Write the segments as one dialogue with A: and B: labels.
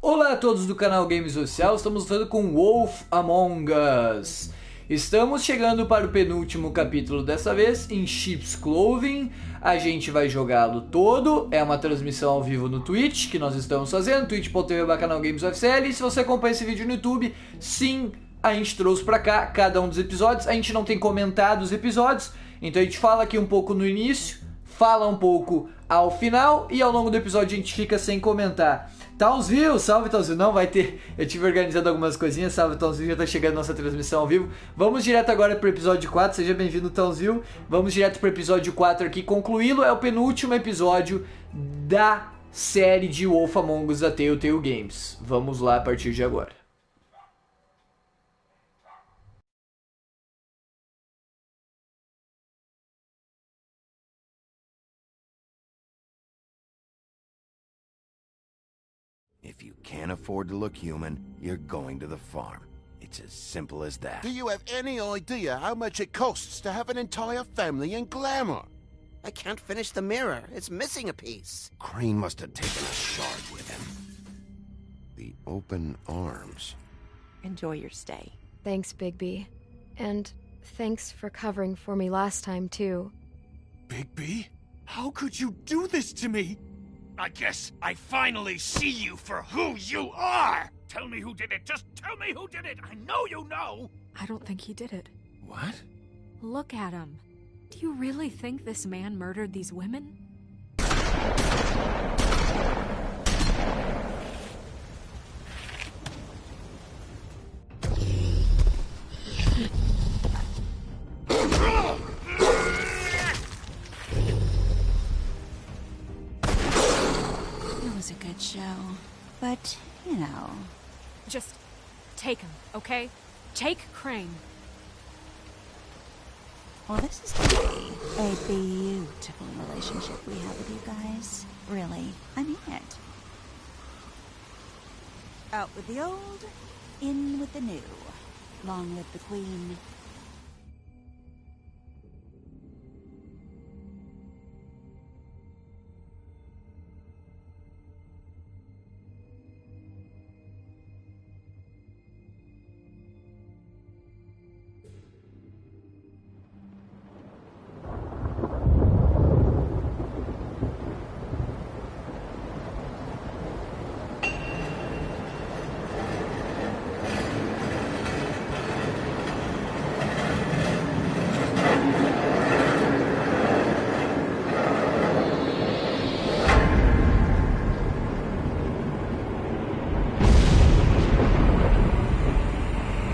A: Olá a todos do canal Game Social, estamos lutando com Wolf Among Us. Estamos chegando para o penúltimo capítulo dessa vez, em Sheep's Clothing. A gente vai jogá-lo todo, é uma transmissão ao vivo no Twitch, que nós estamos fazendo, twitch.tv/canalgamesofcl. E se você acompanha esse vídeo no YouTube, sim, a gente trouxe pra cá cada um dos episódios. A gente não tem comentado os episódios, então a gente fala aqui um pouco no início, fala um pouco ao final, e ao longo do episódio a gente fica sem comentar. Townsville, salve Townsville, não vai ter, eu tive organizado algumas coisinhas, salve Townsville, já tá chegando a nossa transmissão ao vivo. Vamos direto agora pro episódio 4, seja bem-vindo Townsville, vamos direto pro episódio 4 aqui, concluí-lo, é o penúltimo episódio da série de Wolf Among Us da Telltale Games. Vamos lá a partir de agora.
B: If you can't afford to look human, you're going to the farm. It's as simple as that.
C: Do you have any idea how much it costs to have an entire family in glamour?
D: I can't finish the mirror. It's missing a piece.
B: Crane must have taken a shard with him. The open arms.
E: Enjoy your stay.
F: Thanks, Bigby. And thanks for covering for me last time, too.
G: Bigby? How could you do this to me? I guess I finally see you for who you are! Tell me who did it! Just tell me who did it! I know you know!
E: I don't think he did it.
G: What?
E: Look at him. Do you really think this man murdered these women?
H: A good show, but, you know...
E: Just take him, okay? Take Crane.
H: Well, this is gonna be a beautiful relationship we have with you guys. Really, I mean it. Out with the old, in with the new. Long live the Queen.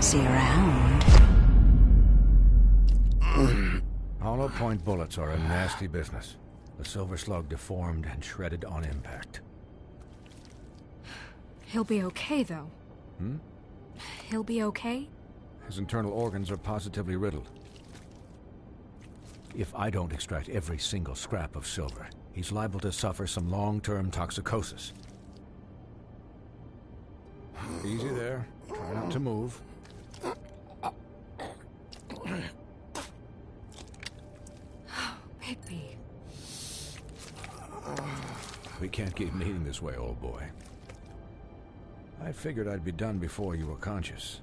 H: See you around.
I: Hollow point bullets are a nasty business. The silver slug deformed and shredded on impact.
E: He'll be okay, though. He'll be okay?
I: His internal organs are positively riddled. If I don't extract every single scrap of silver, he's liable to suffer some long-term toxicosis. Easy there. Try not to move.
E: Bigby.
I: We can't keep meeting this way, old boy. I figured I'd be done before you were conscious,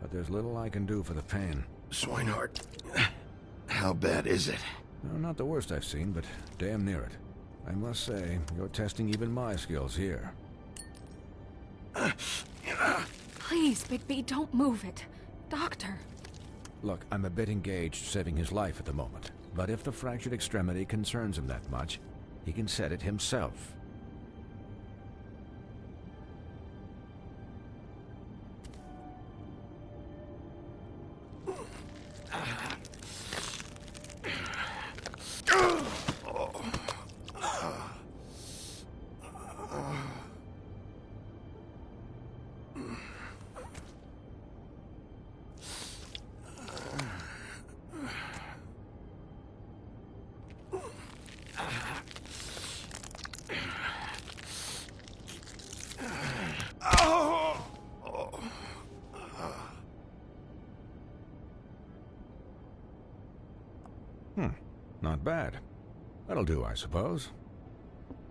I: but there's little I can do for the pain.
B: Swinehart, how bad is it?
I: No, not the worst I've seen, but damn near it. I must say, you're testing even my skills here.
E: Please, Bigby, don't move it. Doctor.
I: Look, I'm a bit engaged saving his life at the moment, but if the fractured extremity concerns him that much, he can set it himself. Not bad. That'll do, I suppose.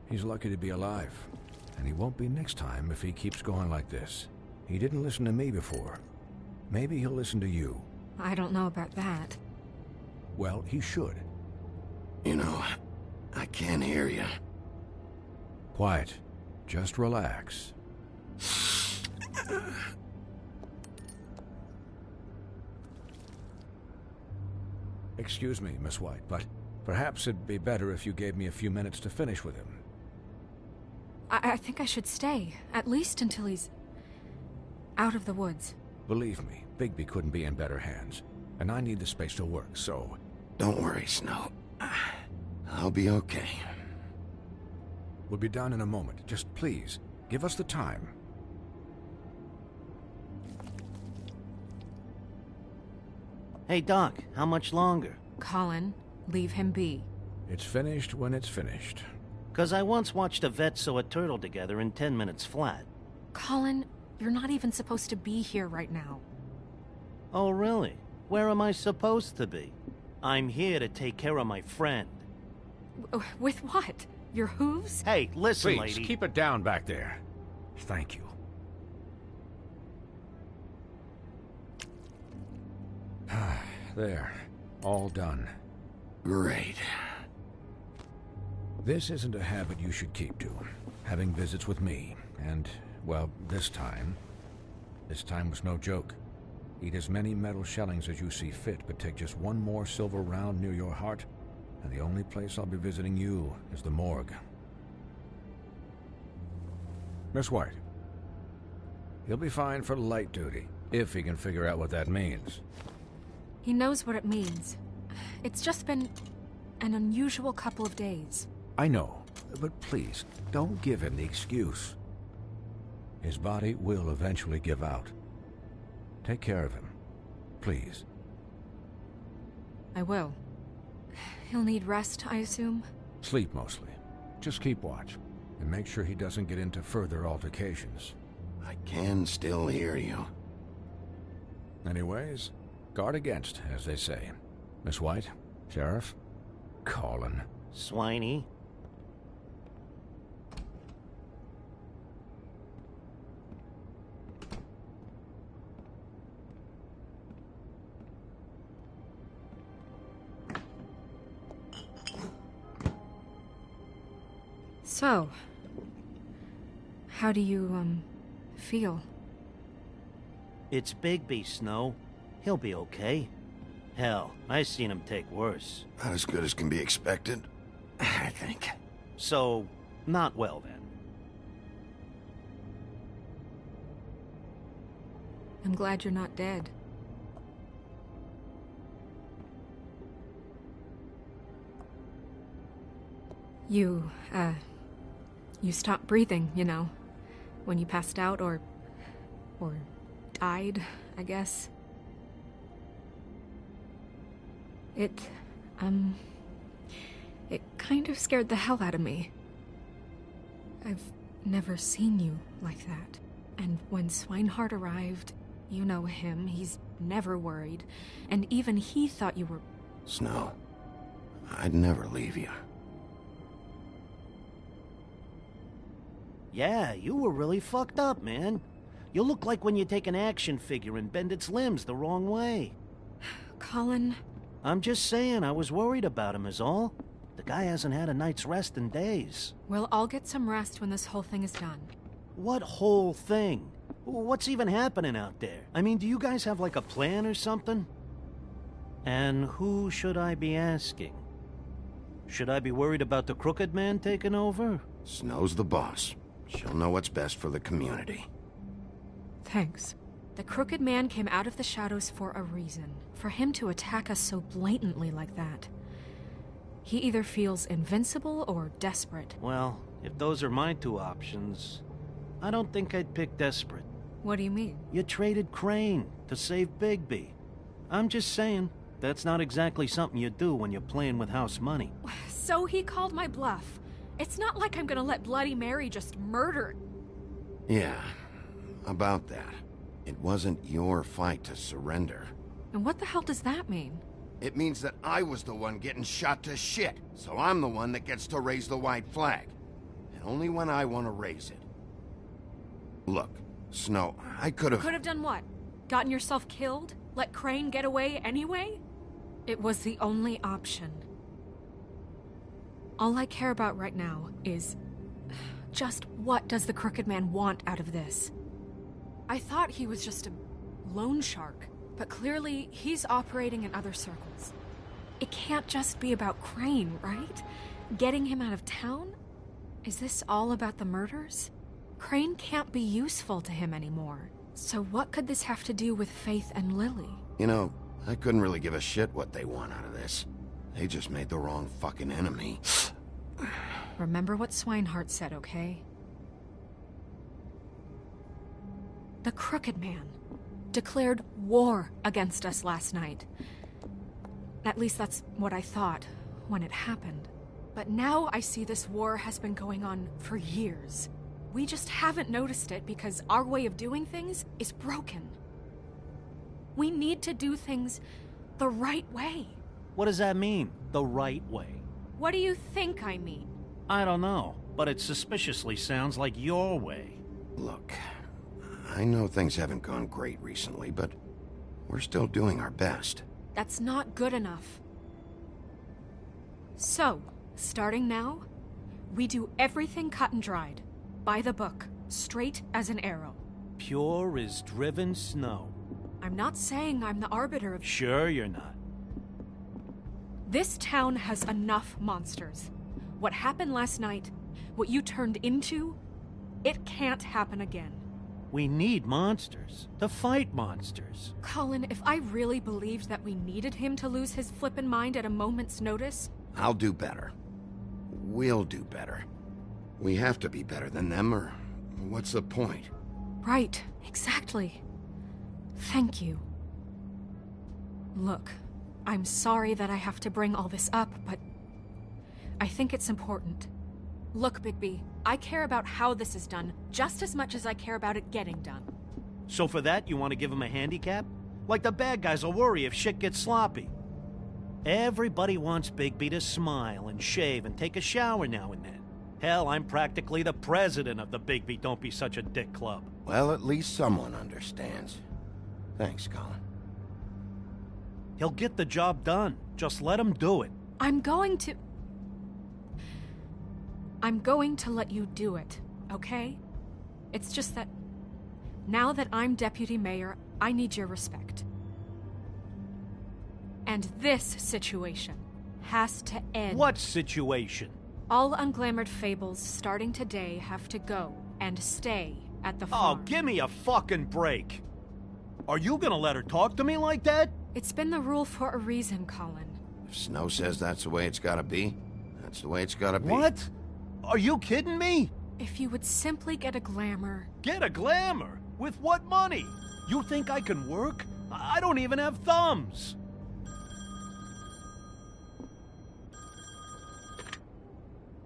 I: He's lucky to be alive. and he won't be next time if he keeps going like this. He didn't listen to me before. Maybe he'll listen to you.
E: I don't know about that.
I: Well, he should.
B: You know, I can't hear you.
I: Quiet. Just relax. Excuse me, Miss White, but perhaps it'd be better if you gave me a few minutes to finish with him.
E: I think I should stay, at least until he's out of the woods.
I: Believe me, Bigby couldn't be in better hands, and I need the space to work, so...
B: Don't worry, Snow. I'll be okay.
I: We'll be done in a moment. Just please, give us the time.
J: Hey, Doc, how much longer?
E: Colin, leave him be.
I: It's finished when it's finished.
J: 'Cause I once watched a vet sew a turtle together in 10 minutes flat.
E: Colin, you're not even supposed to be here right now.
J: Oh, really? Where am I supposed to be? I'm here to take care of my friend.
E: With what? Your hooves?
J: Hey, listen,
I: Please,
J: lady.
I: keep it down back there. Thank you. There. All done.
B: Great.
I: This isn't a habit you should keep to. Having visits with me. And, well, this time was no joke. Eat as many metal shellings as you see fit, but take just one more silver round near your heart, and the only place I'll be visiting you is the morgue. Miss White. He'll be fine for light duty, if he can figure out what that means.
E: He knows what it means. It's just been an unusual couple of days.
I: I know, but please, don't give him the excuse. His body will eventually give out. Take care of him, please.
E: I will. He'll need rest, I assume?
I: Sleep mostly. Just keep watch, and make sure he doesn't get into further altercations.
B: I can still hear you.
I: Anyways, guard against, as they say. Miss White, Sheriff, Colin.
J: Swiney.
E: So, how do you, feel?
J: It's Bigby, Snow. He'll be okay. Hell, I seen him take worse.
B: Not as good as can be expected, I think.
J: So, not well then.
E: I'm glad you're not dead. You stopped breathing, you know, when you passed out or died, I guess. It kind of scared the hell out of me. I've never seen you like that. And when Swinehart arrived, you know him, he's never worried. And even he thought you were...
B: Snow, I'd never leave you.
J: Yeah, you were really fucked up, man. You look like when you take an action figure and bend its limbs the wrong way.
E: Colin...
J: I'm just saying, I was worried about him is all. The guy hasn't had a night's rest in days.
E: Well, I'll get some rest when this whole thing is done.
J: What whole thing? What's even happening out there? I mean, do you guys have like a plan or something? And who should I be asking? Should I be worried about the Crooked Man taking over?
B: Snow's the boss. She'll know what's best for the community.
E: Thanks. The Crooked Man came out of the shadows for a reason. For him to attack us so blatantly like that. He either feels invincible or desperate.
J: Well, if those are my two options, I don't think I'd pick desperate.
E: What do you mean?
J: You traded Crane to save Bigby. I'm just saying, that's not exactly something you do when you're playing with house money.
E: So he called my bluff. It's not like I'm gonna let Bloody Mary just murder...
B: Yeah, about that. It wasn't your fight to surrender.
E: And what the hell does that mean?
B: It means that I was the one getting shot to shit, so I'm the one that gets to raise the white flag. And only when I want to raise it. Look, Snow, I could have...
E: Could have done what? Gotten yourself killed? Let Crane get away anyway? It was the only option. All I care about right now is... just what does the Crooked Man want out of this? I thought he was just a loan shark, but clearly he's operating in other circles. It can't just be about Crane, right? Getting him out of town? Is this all about the murders? Crane can't be useful to him anymore. So what could this have to do with Faith and Lily?
B: You know, I couldn't really give a shit what they want out of this. They just made the wrong fucking enemy.
E: Remember what Swinehart said, okay? The Crooked Man declared war against us last night. At least that's what I thought when it happened. But now I see this war has been going on for years. We just haven't noticed it because our way of doing things is broken. We need to do things the right way.
J: What does that mean, the right way?
E: What do you think I mean?
J: I don't know, but it suspiciously sounds like your way.
B: Look, I know things haven't gone great recently, but we're still doing our best.
E: That's not good enough. So, starting now, we do everything cut and dried. By the book, straight as an arrow.
J: Pure as driven snow.
E: I'm not saying I'm the arbiter of...
J: Sure you're not.
E: This town has enough monsters. What happened last night, what you turned into, it can't happen again.
J: We need monsters. To fight monsters.
E: Colin, if I really believed that we needed him to lose his flippin' mind at a moment's notice...
B: I'll do better. We'll do better. We have to be better than them, or what's the point?
E: Right, exactly. Thank you. Look, I'm sorry that I have to bring all this up, but I think it's important. Look, Bigby, I care about how this is done just as much as I care about it getting done.
J: So for that, you want to give him a handicap? Like the bad guys will worry if shit gets sloppy. Everybody wants Bigby to smile and shave and take a shower now and then. Hell, I'm practically the president of the Bigby Don't Be Such a Dick Club.
B: Well, at least someone understands. Thanks, Colin.
J: He'll get the job done. Just let him do it.
E: I'm going to let you do it, okay? It's just that now that I'm deputy mayor, I need your respect. And this situation has to end.
J: What situation?
E: All unglamored fables starting today have to go and stay at the farm.
J: Oh, give me a fucking break. Are you gonna let her talk to me like that?
E: It's been the rule for a reason, Colin.
B: If Snow says that's the way it's gotta be, that's the way it's gotta be.
J: What? Are you kidding me?
E: If you would simply get a glamour...
J: Get a glamour? With what money? You think I can work? I don't even have thumbs.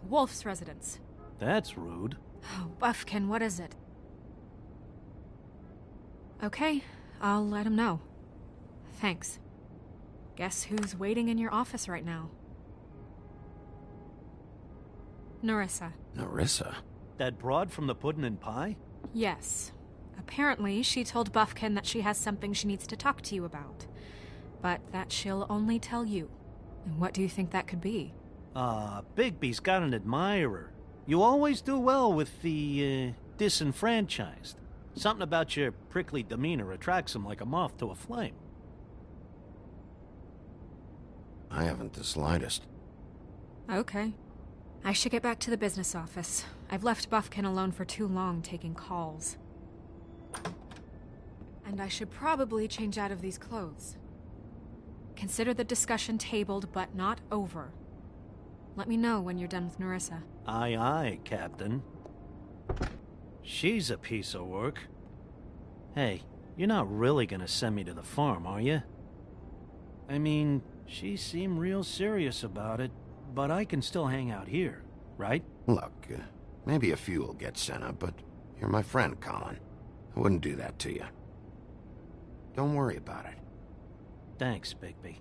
E: Wolf's residence.
J: That's rude.
E: Oh, Buffkin, what is it? Okay, I'll let him know. Thanks. Guess who's waiting in your office right now? Nerissa.
B: Nerissa?
J: That broad from the Puddin' and Pie?
E: Yes. Apparently, she told Buffkin that she has something she needs to talk to you about. But that she'll only tell you. And what do you think that could be?
J: Bigby's got an admirer. You always do well with the, disenfranchised. Something about your prickly demeanor attracts him like a moth to a flame.
B: I haven't the slightest.
E: Okay. I should get back to the business office. I've left Buffkin alone for too long taking calls. And I should probably change out of these clothes. Consider the discussion tabled, but not over. Let me know when you're done with Nerissa.
J: Aye, aye, Captain. She's a piece of work. Hey, you're not really gonna send me to the farm, are you? I mean, she seemed real serious about it, but I can still hang out here, right?
B: Look, maybe a few will get sent up, but you're my friend, Colin. I wouldn't do that to you. Don't worry about it.
J: Thanks, Bigby.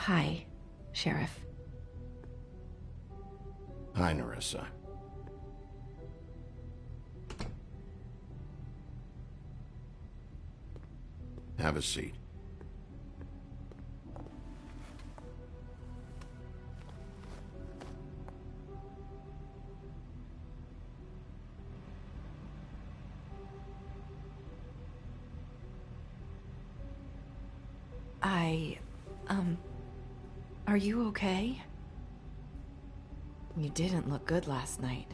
F: Hi, Sheriff.
B: Hi, Nerissa. Have a seat.
F: Are you okay? You didn't look good last night.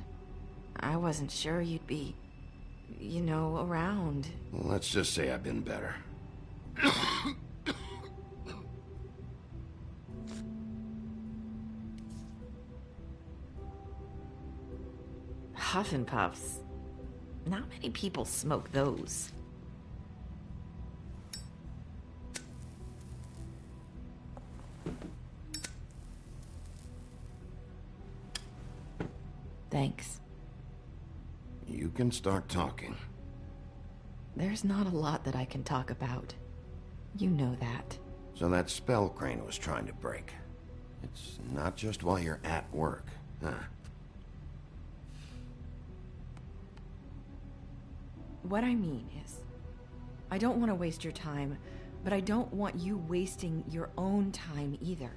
F: I wasn't sure you'd be, around.
B: Well, let's just say I've been better.
F: Huff and Puffs. Not many people smoke those. Thanks.
B: You can start talking.
F: There's not a lot that I can talk about. You know that.
B: So that spell Crane was trying to break. It's not just while you're at work, huh?
F: What I mean is, I don't want to waste your time, but I don't want you wasting your own time either.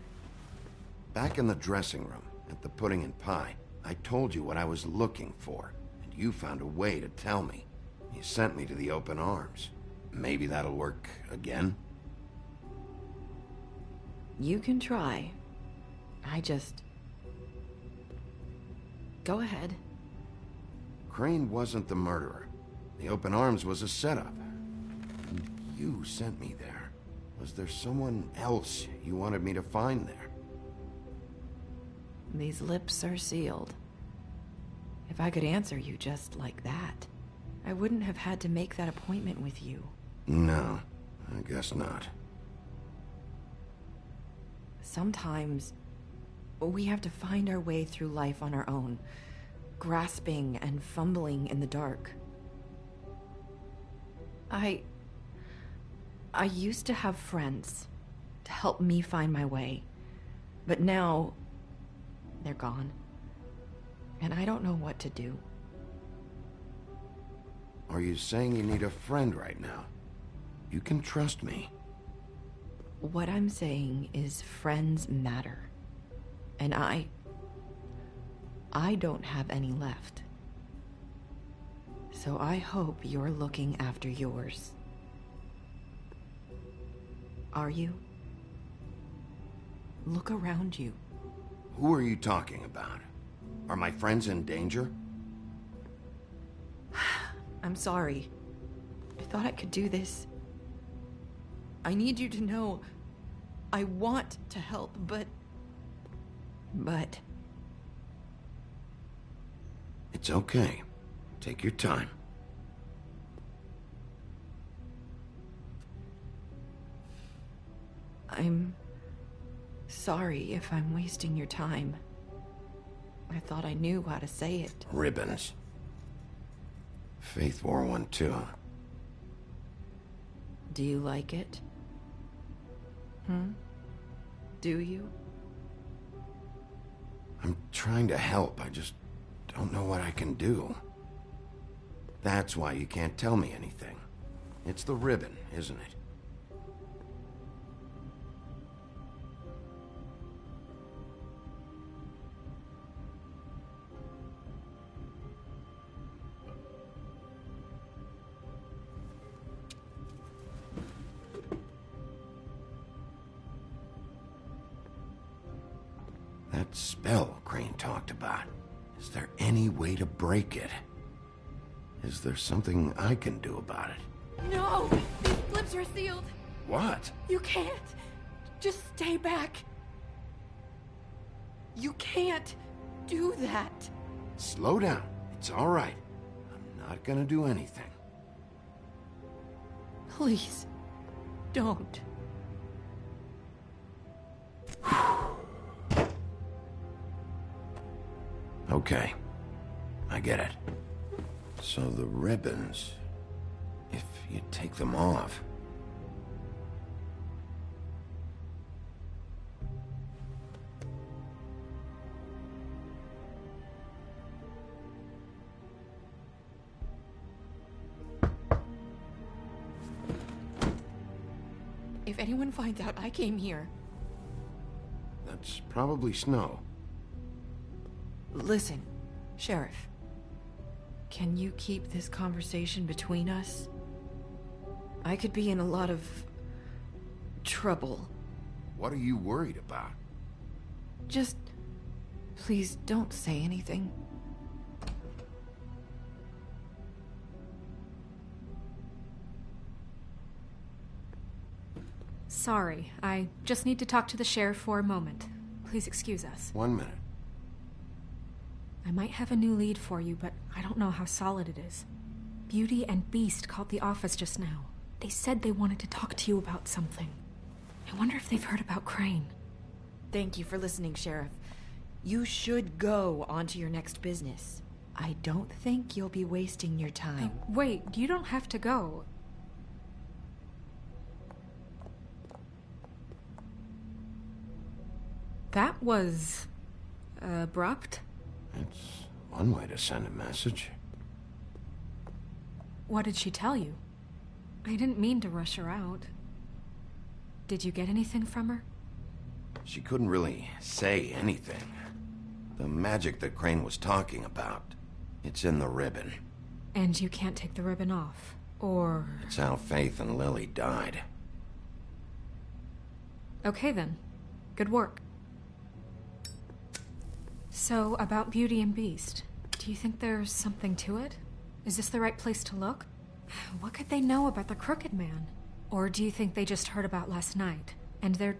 B: Back in the dressing room, at the pudding and pie, I told you what I was looking for, and you found a way to tell me. You sent me to the open arms. Maybe that'll work again?
F: You can try. Go ahead.
B: Crane wasn't the murderer. The open arms was a setup. And you sent me there. Was there someone else you wanted me to find there?
F: These lips are sealed. If I could answer you just like that, I wouldn't have had to make that appointment with you.
B: No, I guess not.
F: Sometimes we have to find our way through life on our own, grasping and fumbling in the dark. I used to have friends to help me find my way, but now they're gone, and I don't know what to do.
B: Are you saying you need a friend right now? You can trust me.
F: What I'm saying is friends matter, and I don't have any left. So I hope you're looking after yours. Are you? Look around you.
B: Who are you talking about? Are my friends in danger?
F: I'm sorry. I thought I could do this. I need you to know I want to help, but...
B: It's okay. Take your time.
F: I'm sorry if I'm wasting your time. I thought I knew how to say it.
B: Ribbons. Faith wore one too.
F: Do you like it? Do you?
B: I'm trying to help. I just don't know what I can do. That's why you can't tell me anything. It's the ribbon, isn't it? That spell Crane talked about. Is there any way to break it? Is there something I can do about it?
F: No! These lips are sealed!
B: What?
F: You can't! Just stay back! You can't do that!
B: Slow down. It's all right. I'm not gonna do anything.
F: Please, don't.
B: Okay. I get it. So the ribbons, if you take them off...
F: If anyone finds out I came here...
B: That's probably Snow.
F: Listen, Sheriff. Can you keep this conversation between us? I could be in a lot of... trouble.
B: What are you worried about?
F: Just... please don't say anything.
E: Sorry, I just need to talk to the sheriff for a moment. Please excuse us.
B: 1 minute.
E: I might have a new lead for you, but I don't know how solid it is. Beauty and Beast called the office just now. They said they wanted to talk to you about something. I wonder if they've heard about Crane.
F: Thank you for listening, Sheriff. You should go on to your next business. I don't think you'll be wasting your time.
E: Wait, you don't have to go. That was... abrupt?
B: It's one way to send a message.
E: What did she tell you? I didn't mean to rush her out. Did you get anything from her?
B: She couldn't really say anything. The magic that Crane was talking about, it's in the ribbon.
E: And you can't take the ribbon off, or...
B: It's how Faith and Lily died.
E: Okay then. Good work. So, about Beauty and Beast, do you think there's something to it? Is this the right place to look? What could they know about the Crooked Man? Or do you think they just heard about last night, and they're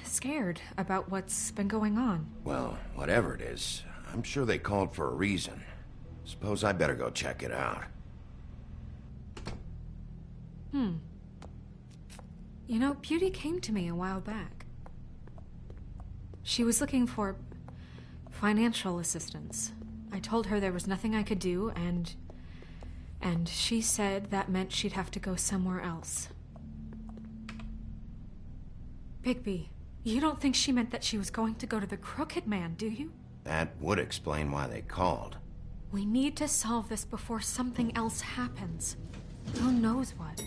E: scared about what's been going on?
B: Well, whatever it is, I'm sure they called for a reason. Suppose I better go check it out.
E: You know, Beauty came to me a while back. She was looking for financial assistance. I told her there was nothing I could do, and she said that meant she'd have to go somewhere else. Bigby, you don't think she meant that she was going to go to the Crooked Man, do you?
B: That would explain why they called.
E: We need to solve this before something else happens. Who knows what?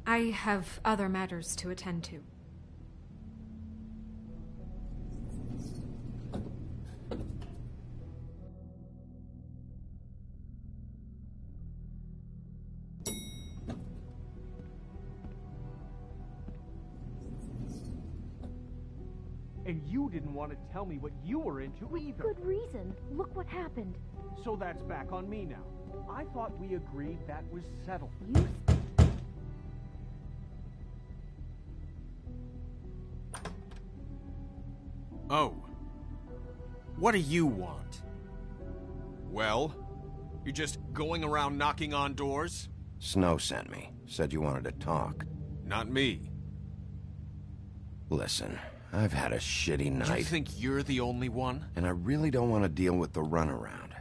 E: I have other matters to attend to.
K: And you didn't want to tell me what you were into either.
L: Good reason. Look what happened.
K: So that's back on me now. I thought we agreed that was settled.
L: You...
G: Oh. What do you want? Well? You're just going around knocking on doors?
B: Snow sent me. Said you wanted to talk.
G: Not me.
B: Listen, I've had a shitty night.
G: You think you're the only one?
B: And I really don't want to deal with the runaround.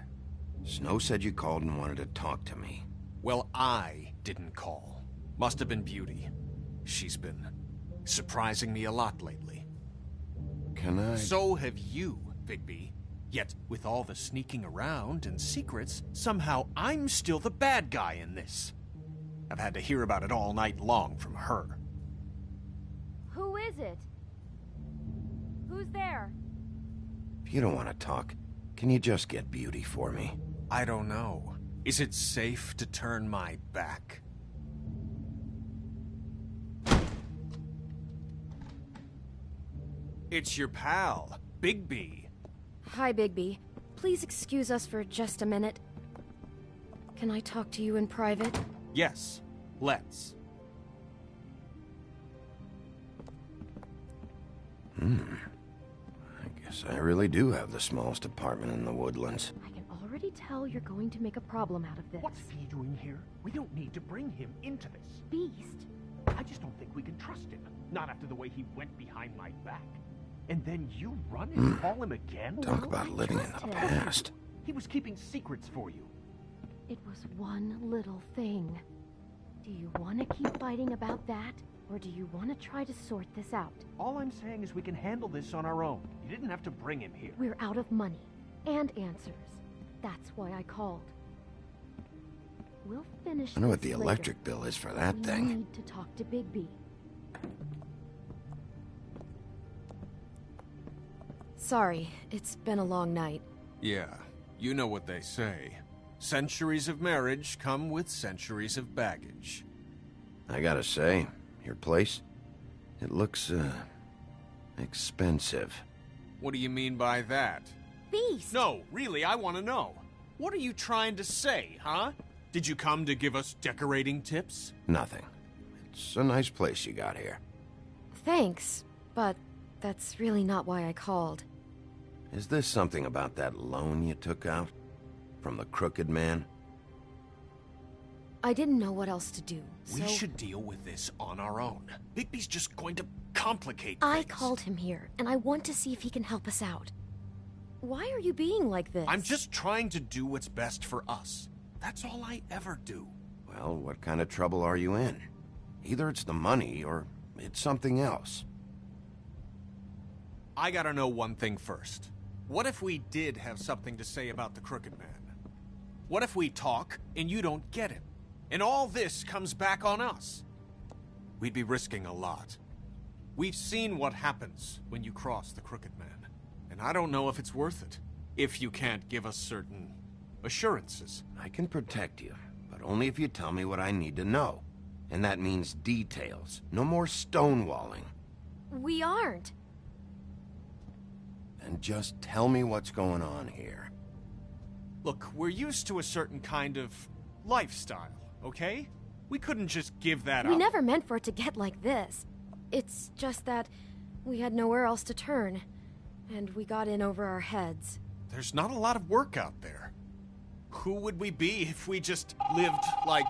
B: Snow said you called and wanted to talk to me.
G: Well, I didn't call. Must have been Beauty. She's been surprising me a lot lately.
B: Can I...
G: So have you, Bigby. Yet, with all the sneaking around and secrets, somehow I'm still the bad guy in this. I've had to hear about it all night long from her.
L: Who is it? Who's there?
B: If you don't want to talk, can you just get Beauty for me?
G: I don't know. Is it safe to turn my back? It's your pal, Bigby.
L: Hi, Bigby. Please excuse us for just a minute. Can I talk to you in private?
G: Yes, let's.
B: I guess I really do have the smallest apartment in the Woodlands.
L: I can already tell you're going to make a problem out of this.
K: What's he doing here? We don't need to bring him into this.
L: Beast?
K: I just don't think we can trust him. Not after the way he went behind my back. And then you run and call him again?
B: Talk about living in the past.
K: He was keeping secrets for you.
L: It was one little thing. Do you want to keep fighting about that? Or do you want to try to sort this out?
K: All I'm saying is we can handle this on our own. You didn't have to bring him here.
L: We're out of money. And answers. That's why I called. We'll finish.
B: I wonder what
L: this
B: the
L: later.
B: electric bill is for that
L: We
B: thing.
L: need to talk to Bigby.
E: Sorry, it's been a long night.
G: Yeah, you know what they say. Centuries of marriage come with centuries of baggage.
B: I gotta say, your place, it looks, expensive.
G: What do you mean by that?
L: Beast!
G: No, really, I want to know. What are you trying to say, huh? Did you come to give us decorating tips?
B: Nothing. It's a nice place you got here.
E: Thanks, but that's really not why I called.
B: Is this something about that loan you took out? From the crooked man?
E: I didn't know what else to do,
G: We
E: so
G: should deal with this on our own. Bigby's just going to complicate
E: I
G: things.
E: called him here, and I want to see if he can help us out. Why are you being like this?
G: I'm just trying to do what's best for us. That's all I ever do.
B: Well, what kind of trouble are you in? Either it's the money, or it's something else.
G: I gotta know one thing first. What if we did have something to say about the Crooked Man? What if we talk, and you don't get him? And all this comes back on us? We'd be risking a lot. We've seen what happens when you cross the Crooked Man. And I don't know if it's worth it. If you can't give us certain assurances.
B: I can protect you, but only if you tell me what I need to know. And that means details. No more stonewalling.
E: We aren't.
B: Then just tell me what's going on here.
G: Look, we're used to a certain kind of lifestyle, okay? We couldn't just give that up.
E: We never meant for it to get like this. It's just that we had nowhere else to turn, and we got in over our heads.
G: There's not a lot of work out there. Who would we be if we just lived like...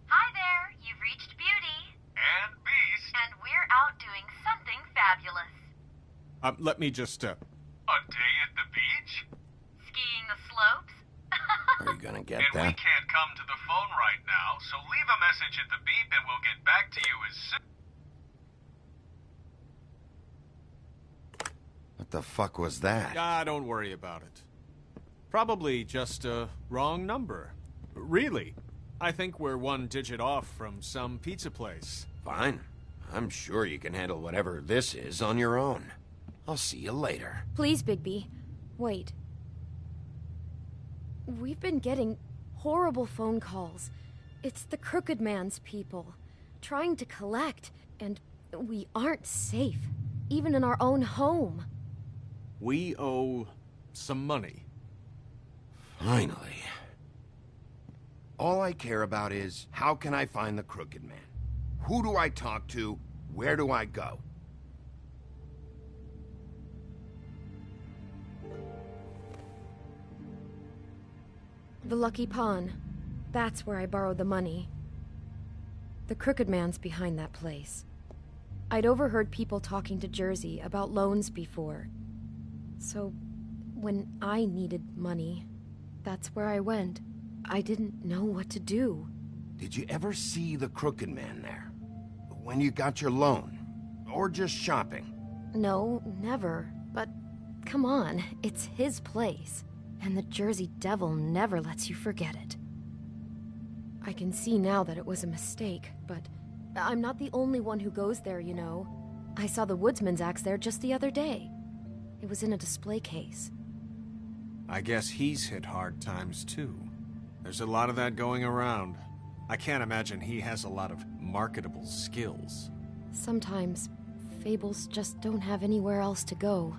M: Hi there, you've reached Beauty.
G: And Beast.
M: And we're out doing something fabulous.
G: Let me just, A day at the beach?
M: Skiing the slopes?
B: Are you gonna get
G: And we
B: that?
G: can't come to the phone right now, so leave a message at the beep and we'll get back to you as soon...
B: What the fuck was that?
G: Ah, don't worry about it. Probably just a wrong number. Really, I think we're one digit off from some pizza place.
B: Fine. I'm sure you can handle whatever this is on your own. I'll see you later.
E: Please, Bigby, wait. We've been getting horrible phone calls. It's the Crooked Man's people, trying to collect, and we aren't safe, even in our own home.
G: We owe some money.
B: Finally. All I care about is, how can I find the Crooked Man? Who do I talk to? Where do I go?
E: The Lucky Pawn. That's where I borrowed the money. The Crooked Man's behind that place. I'd overheard people talking to Jersey about loans before. So, when I needed money, that's where I went. I didn't know what to do.
B: Did you ever see the Crooked Man there? When you got your loan? Or just shopping?
E: No, never. But, come on, it's his place. And the Jersey Devil never lets you forget it. I can see now that it was a mistake, but I'm not the only one who goes there, you know. I saw the woodsman's axe there just the other day. It was in a display case.
G: I guess he's hit hard times too. There's a lot of that going around. I can't imagine he has a lot of marketable skills.
E: Sometimes, fables just don't have anywhere else to go.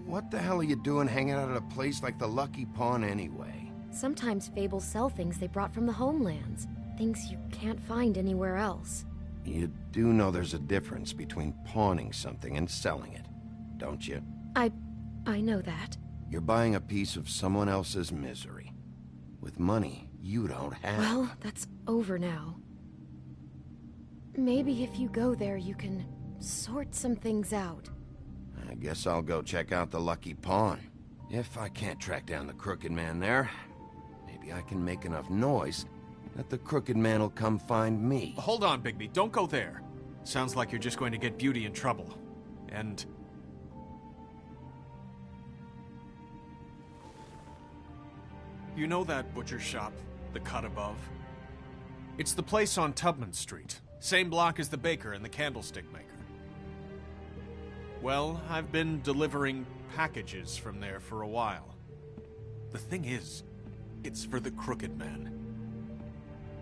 B: What the hell are you doing hanging out at a place like the Lucky Pawn anyway?
E: Sometimes fables sell things they brought from the homelands. Things you can't find anywhere else.
B: You do know there's a difference between pawning something and selling it, don't you?
E: I know that.
B: You're buying a piece of someone else's misery. With money you don't have.
E: Well, that's over now. Maybe if you go there, you can sort some things out.
B: I guess I'll go check out the Lucky Pawn. If I can't track down the Crooked Man there, maybe I can make enough noise that the Crooked Man will come find me.
G: Hold on, Bigby. Don't go there. Sounds like you're just going to get Beauty in trouble. and... You know that butcher shop, the cut above? It's the place on Tubman Street. Same block as the baker and the candlestick maker. Well, I've been delivering packages from there for a while. The thing is, it's for the Crooked Man.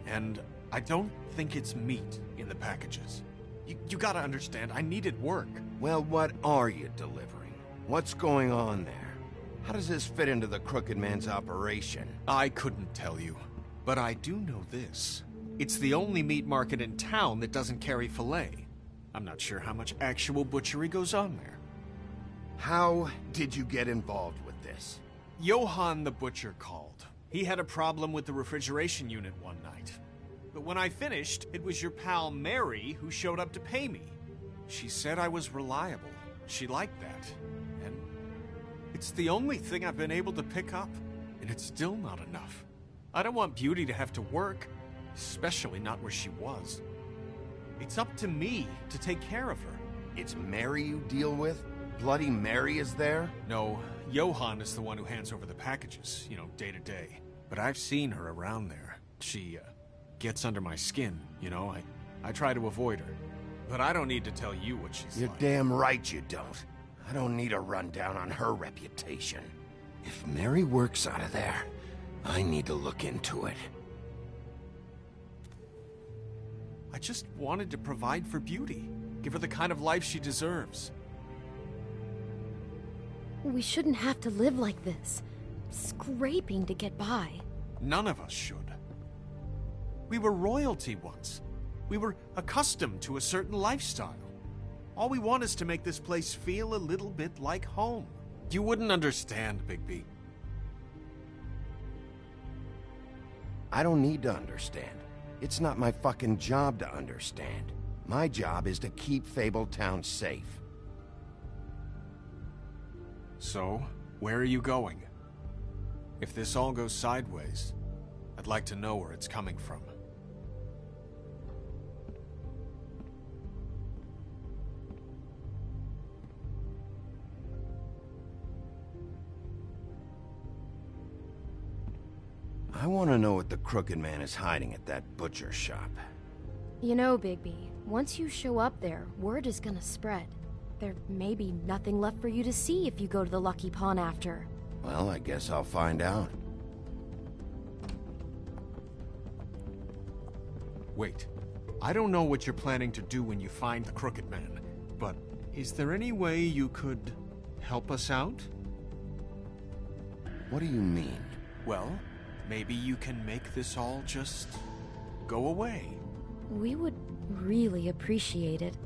G: And I don't think it's meat in the packages. You gotta understand, I needed work.
B: Well, what are you delivering? What's going on there? How does this fit into the Crooked Man's operation?
G: I couldn't tell you, but I do know this. It's the only meat market in town that doesn't carry filet. I'm not sure how much actual butchery goes on there.
B: How did you get involved with this?
G: Johann the butcher called. He had a problem with the refrigeration unit one night. But when I finished, it was your pal Mary who showed up to pay me. She said I was reliable. She liked that. And it's the only thing I've been able to pick up. And it's still not enough. I don't want Beauty to have to work, especially not where she was. It's up to me to take care of her.
B: It's Mary you deal with? Bloody Mary is there?
G: No, Johann is the one who hands over the packages, day to day. But I've seen her around there. She, gets under my skin, I try to avoid her. But I don't need to tell you what she's
B: You're
G: like.
B: damn right you don't. I don't need a rundown on her reputation. If Mary works out of there, I need to look into it.
G: I just wanted to provide for Beauty. Give her the kind of life she deserves.
L: We shouldn't have to live like this, scraping to get by.
G: None of us should. We were royalty once. We were accustomed to a certain lifestyle. All we want is to make this place feel a little bit like home. You wouldn't understand, Bigby.
B: I don't need to understand. It's not my fucking job to understand. My job is to keep Fabletown safe.
G: So, where are you going? If this all goes sideways, I'd like to know where it's coming from.
B: I want to know what the Crooked Man is hiding at that butcher shop.
L: You know, Bigby, once you show up there, word is gonna spread. There may be nothing left for you to see if you go to the Lucky Pawn after.
B: Well, I guess I'll find out.
G: Wait, I don't know what you're planning to do when you find the Crooked Man, but is there any way you could help us out?
B: What do you mean?
G: Well, maybe you can make this all just go away.
L: We would really appreciate it.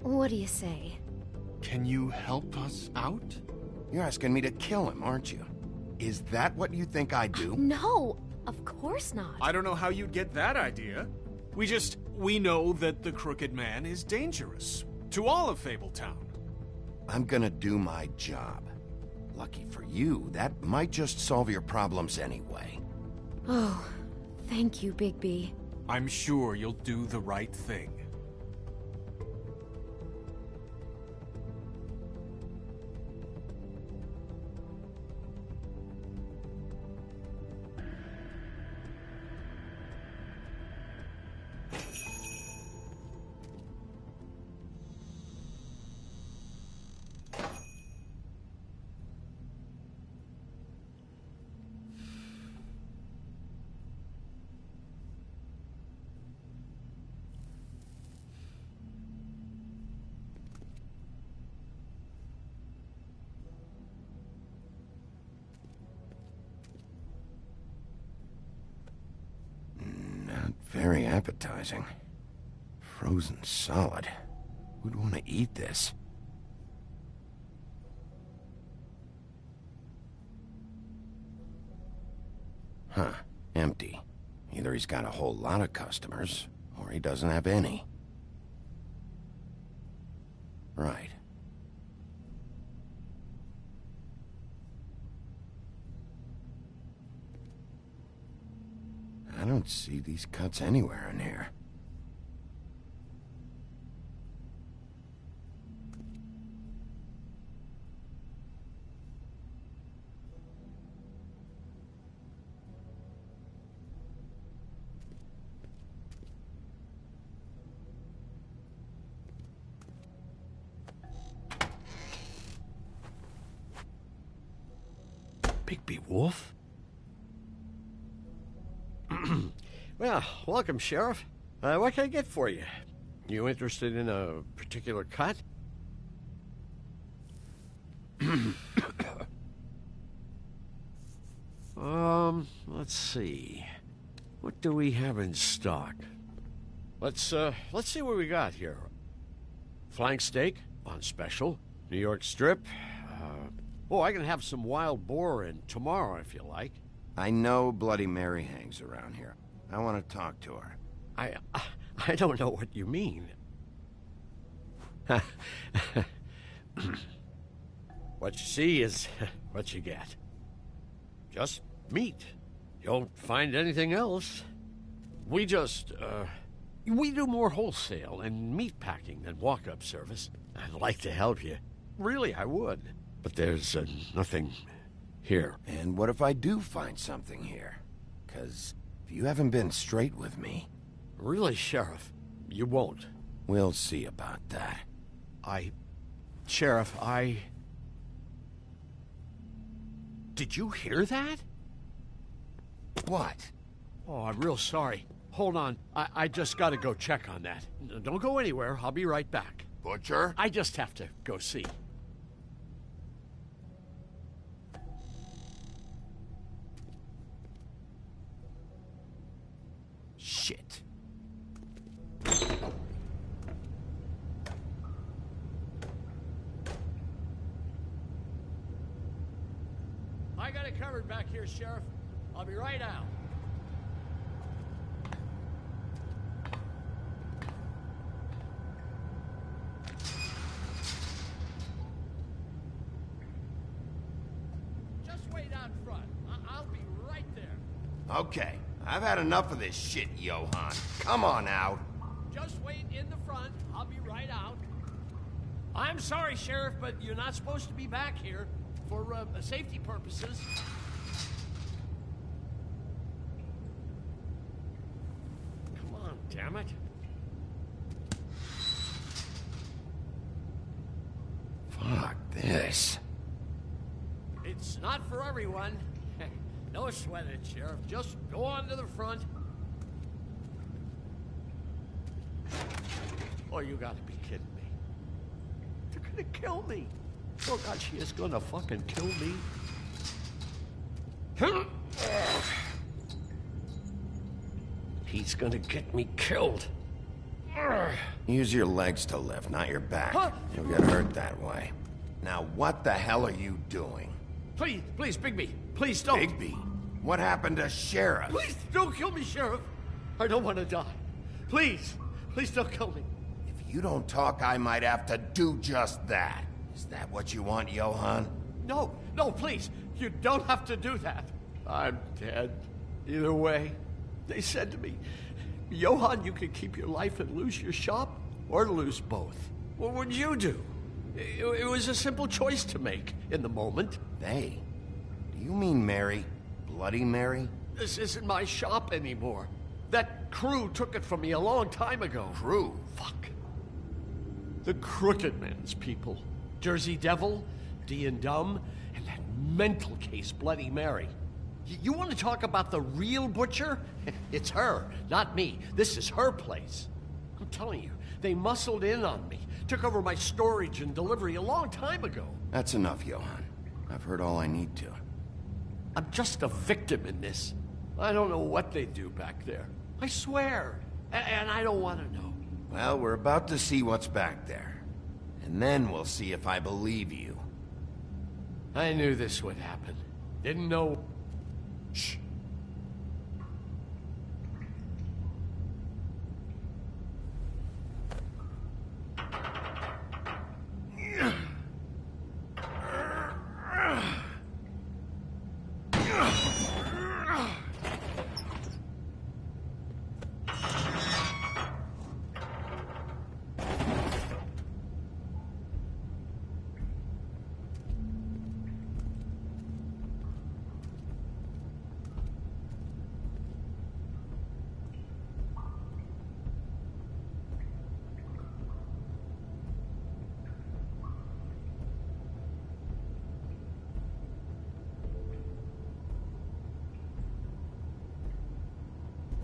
L: What do you say?
G: Can you help us out?
B: You're asking me to kill him, aren't you? Is that what you think I do?
L: No, of course not.
G: I don't know how you'd get that idea. We know that the Crooked Man is dangerous. To all of Fabletown.
B: I'm gonna do my job. Lucky for you, that might just solve your problems anyway.
L: Oh, thank you, Bigby.
G: I'm sure you'll do the right thing.
B: Very appetizing. Frozen solid. Who'd want to eat this? Huh. Empty. Either he's got a whole lot of customers, or he doesn't have any. Right. I don't see these cuts anywhere in here.
N: Wolf? Well, welcome, Sheriff. What can I get for you? You interested in a particular cut? Let's see. What do we have in stock? Let's see what we got here. Flank steak on special. New York strip. I can have some wild boar in tomorrow if you like.
B: I know Bloody Mary hangs around here. I want to talk to her.
N: I don't know what you mean. What you see is what you get. Just meat. You don't find anything else. We do more wholesale and meat packing than walk-up service. I'd like to help you. Really, I would. But there's nothing here.
B: And what if I do find something here? 'Cause if you haven't been straight with me...
N: Really, Sheriff, you won't.
B: We'll see about that.
N: Sheriff, Did you hear that?
B: What?
N: Oh, I'm real sorry. Hold on. I just gotta go check on that. Don't go anywhere. I'll be right back.
B: Butcher?
N: I just have to go see.
B: Shit.
N: I got it covered back here, Sheriff. I'll be right out. Just wait out front. I'll be right there.
B: Okay, I've had enough of this shit, Johann. Come on out.
N: Just wait in the front. I'll be right out. I'm sorry, Sheriff, but you're not supposed to be back here for safety purposes. Come on, damn it.
B: Fuck this.
N: It's not for everyone. No sweat it, Sheriff. Just go on to the front. Oh, you gotta be kidding me. They're gonna kill me. Oh, God, she is gonna fucking kill me. He's gonna get me killed.
B: Use your legs to lift, not your back. You'll get hurt that way. Now, what the hell are you doing?
N: Please, Bigby. Please don't.
B: Bigby? What happened to Sheriff?
N: Please don't kill me, Sheriff. I don't want to die. Please don't kill me.
B: If you don't talk, I might have to do just that. Is that what you want, Johann?
N: No, please. You don't have to do that. I'm dead. Either way. They said to me, Johann, you could keep your life and lose your shop, or lose both. What would you do? It was a simple choice to make in the moment.
B: They? Do you mean Mary? Bloody Mary?
N: This isn't my shop anymore. That crew took it from me a long time ago.
B: Crew?
N: Fuck. The Crooked Man's people. Jersey Devil, D and Dumb, and that mental case Bloody Mary. You want to talk about the real butcher? It's her, not me. This is her place. I'm telling you, they muscled in on me. Took over my storage and delivery a long time ago.
B: That's enough, Johann. I've heard all I need to.
N: I'm just a victim in this. I don't know what they do back there. I swear. And I don't want to know.
B: Well, we're about to see what's back there. And then we'll see if I believe you.
N: I knew this would happen. Didn't know...
B: Shh.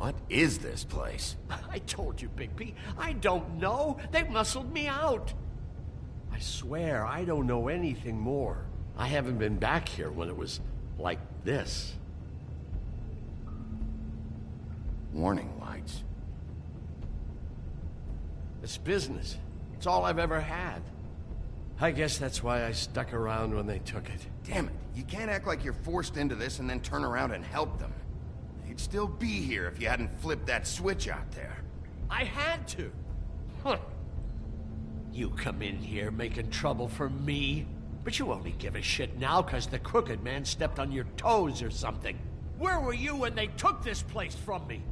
B: What is this place?
N: I told you, Bigby. I don't know. They muscled me out. I swear, I don't know anything more. I haven't been back here when it was like this.
B: Warning lights.
N: It's business. It's all I've ever had. I guess that's why I stuck around when they took it.
B: Damn it. You can't act like you're forced into this and then turn around and help them. You'd still be here if you hadn't flipped that switch out there.
N: I had to. Huh. You come in here making trouble for me, but you only give a shit now because the crooked man stepped on your toes or something. Where were you when they took this place from me?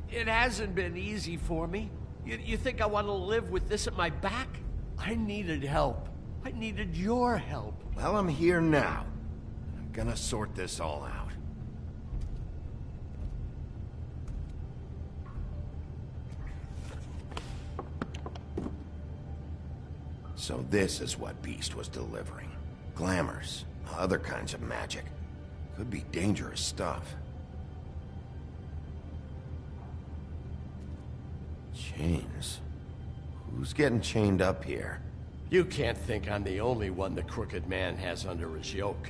N: It hasn't been easy for me. You think I want to live with this at my back? I needed help. I needed your help.
B: Well, I'm here now. I'm gonna sort this all out. So this is what Beast was delivering. Glamours, other kinds of magic. Could be dangerous stuff. Chains? Who's getting chained up here?
N: You can't think I'm the only one the crooked man has under his yoke.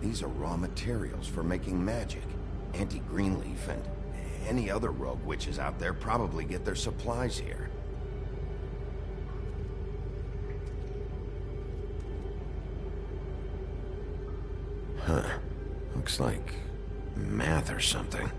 B: These are raw materials for making magic. Anti-Greenleaf and any other rogue witches out there probably get their supplies here. Huh. Looks like math or something.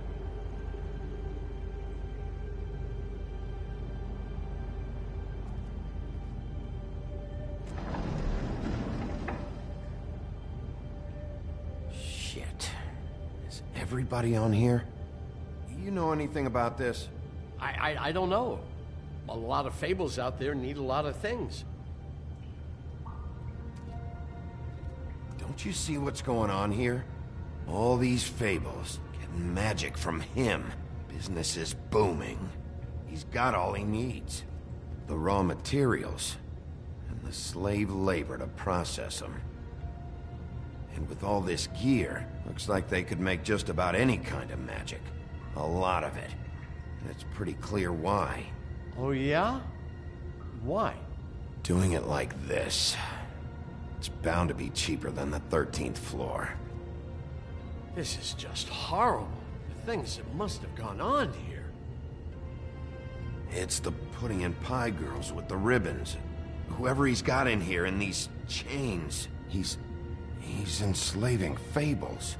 B: Everybody on here? You know anything about this?
N: I don't know. A lot of fables out there need a lot of things.
B: Don't you see what's going on here? All these fables, getting magic from him. Business is booming. He's got all he needs. The raw materials, and the slave labor to process them. And with all this gear, looks like they could make just about any kind of magic. A lot of it. And it's pretty clear why.
N: Oh yeah? Why?
B: Doing it like this. It's bound to be cheaper than the 13th floor.
N: This is just horrible. The things that must have gone on here.
B: It's the pudding and pie girls with the ribbons. Whoever he's got in here in these chains, He's enslaving fables.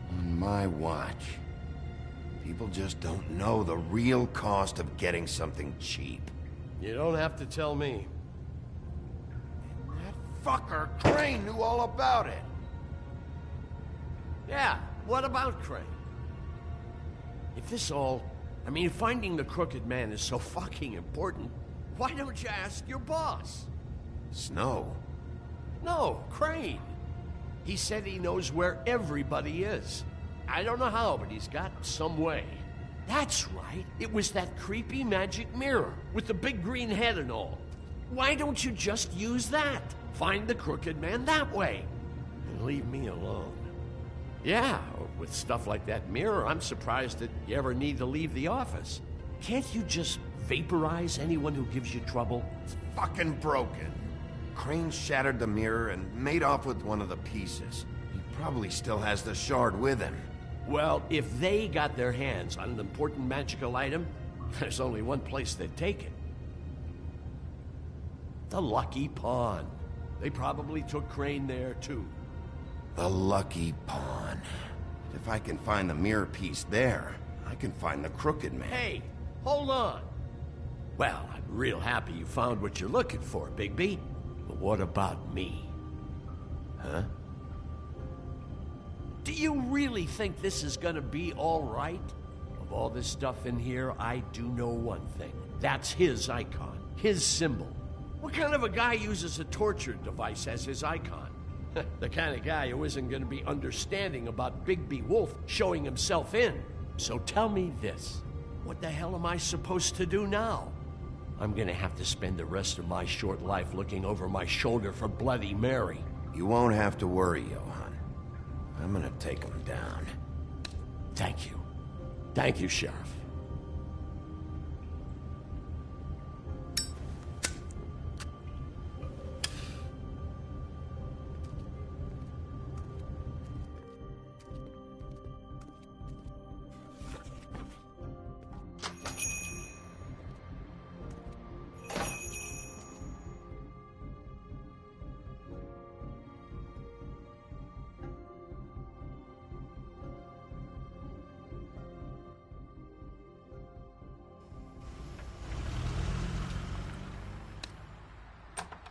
B: On my watch. People just don't know the real cost of getting something cheap.
N: You don't have to tell me.
B: That fucker Crane knew all about it.
N: Yeah, what about Crane? If this all... finding the crooked man is so fucking important, why don't you ask your boss?
B: Snow?
N: No, Crane. He said he knows where everybody is. I don't know how, but he's got some way. That's right. It was that creepy magic mirror with the big green head and all. Why don't you just use that? Find the crooked man that way. And leave me alone. Yeah, with stuff like that mirror, I'm surprised that you ever need to leave the office. Can't you just vaporize anyone who gives you trouble?
B: It's fucking broken. Crane shattered the mirror and made off with one of the pieces. He probably still has the shard with him.
N: Well, if they got their hands on an important magical item, there's only one place they'd take it. The Lucky Pawn. They probably took Crane there, too.
B: The Lucky Pawn. If I can find the mirror piece there, I can find the crooked man.
N: Hey, hold on. Well, I'm real happy you found what you're looking for, Bigby. But what about me? Huh? Do you really think this is gonna be all right? Of all this stuff in here, I do know one thing. That's his icon, his symbol. What kind of a guy uses a torture device as his icon? The kind of guy who isn't going to be understanding about Bigby Wolf showing himself in. So tell me this. What the hell am I supposed to do now? I'm gonna have to spend the rest of my short life looking over my shoulder for Bloody Mary.
B: You won't have to worry, Johan. I'm gonna take him down.
N: Thank you. Thank you, Sheriff.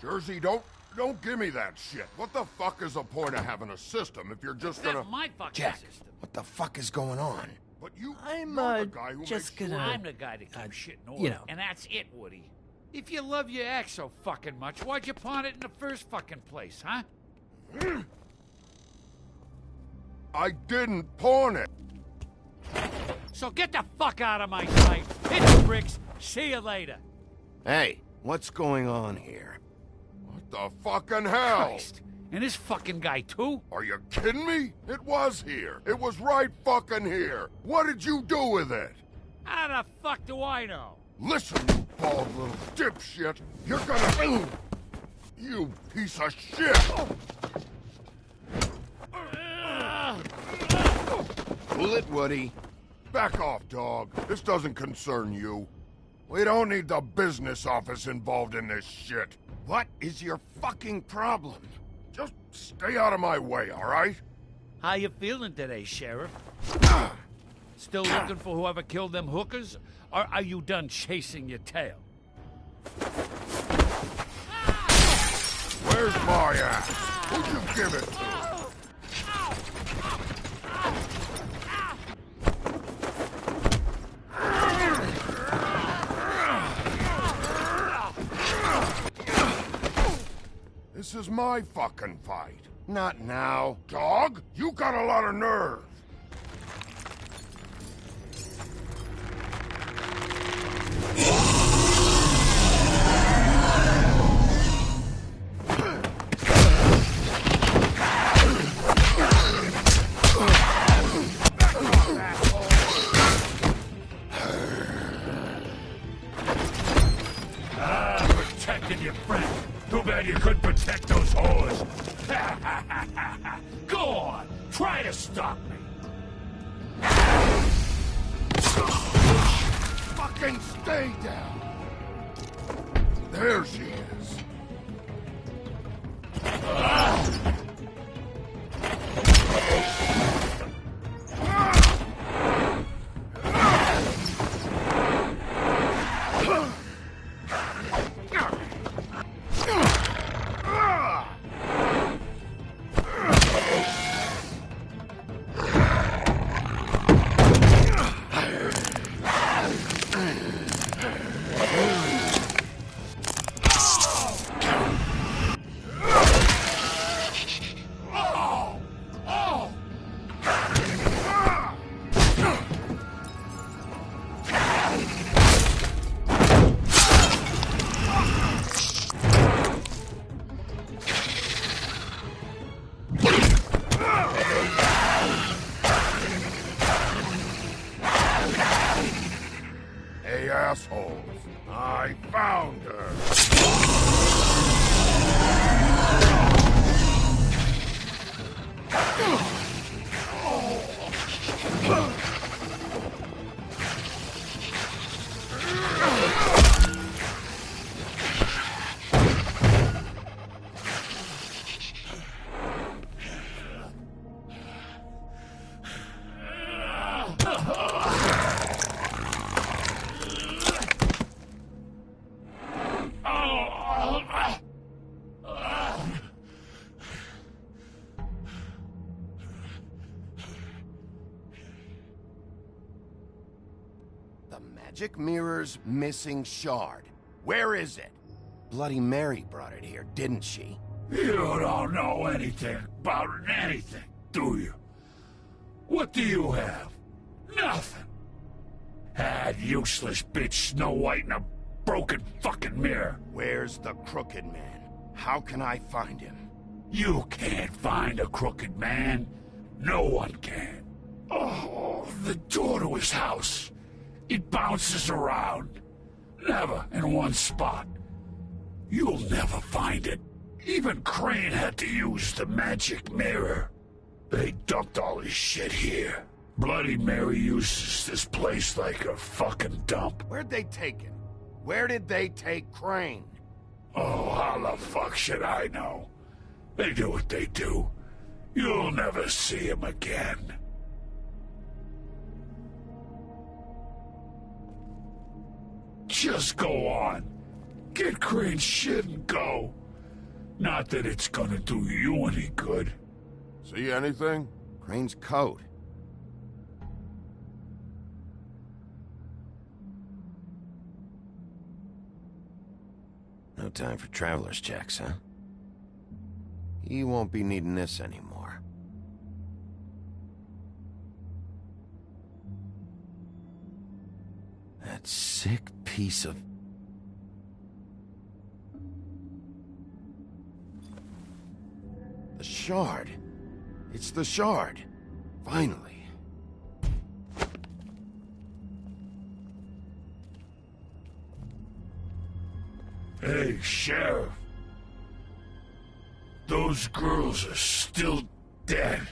O: Jersey, don't give me that shit. What the fuck is the point of having a system if you're just gonna...
P: That's my fucking
B: Jack,
P: system.
B: what the fuck is going on?
O: But you...
P: I'm,
O: you're the guy who
P: just
O: makes
P: gonna...
O: sure...
P: I'm the guy that keeps shit in order.
Q: you know.
P: And that's it, Woody. If you love your ex so fucking much, why'd you pawn it in the first fucking place, huh?
O: I didn't pawn it.
P: So get the fuck out of my sight. Hit the bricks. See you later.
B: Hey, what's going on here?
O: What the fucking hell?
P: Christ. And this fucking guy, too?
O: Are you kidding me? It was here. It was right fucking here. What did you do with it?
P: How the fuck do I know?
O: Listen, you bald little dipshit. You're gonna... You piece of shit!
B: Pull it, Woody.
O: Back off, dog. This doesn't concern you. We don't need the business office involved in this shit.
B: What is your fucking problem?
O: Just stay out of my way, all right?
P: How you feeling today, Sheriff? Still looking for whoever killed them hookers? Or are you done chasing your tail?
O: Where's my ass? Who'd you give it to? This is my fucking fight.
B: Not now.
O: Dog, you got a lot of nerve.
P: Protecting your friend. Too bad you couldn't protect those whores. Go on, try to stop me.
O: Fucking stay down. There she is. Hey, assholes. I found her.
B: The magic mirror's missing shard. Where is it? Bloody Mary brought it here, didn't she?
Q: You don't know anything about anything, do you? What do you have? Nothing. That useless bitch Snow White in a broken fucking mirror.
B: Where's the Crooked Man? How can I find him?
Q: You can't find a crooked man. No one can. Oh, the door to his house. It bounces around. Never in one spot. You'll never find it. Even Crane had to use the magic mirror. They dumped all his shit here. Bloody Mary uses this place like a fucking dump.
B: Where'd they take him? Where did they take Crane?
Q: Oh, how the fuck should I know? They do what they do. You'll never see him again. Just go on. Get Crane's shit and go. Not that it's gonna do you any good.
O: See anything?
B: Crane's coat. No time for traveler's checks, huh? You won't be needing this anymore. That sick piece of... The shard. It's the shard. Finally.
Q: Hey, Sheriff. Those girls are still dead.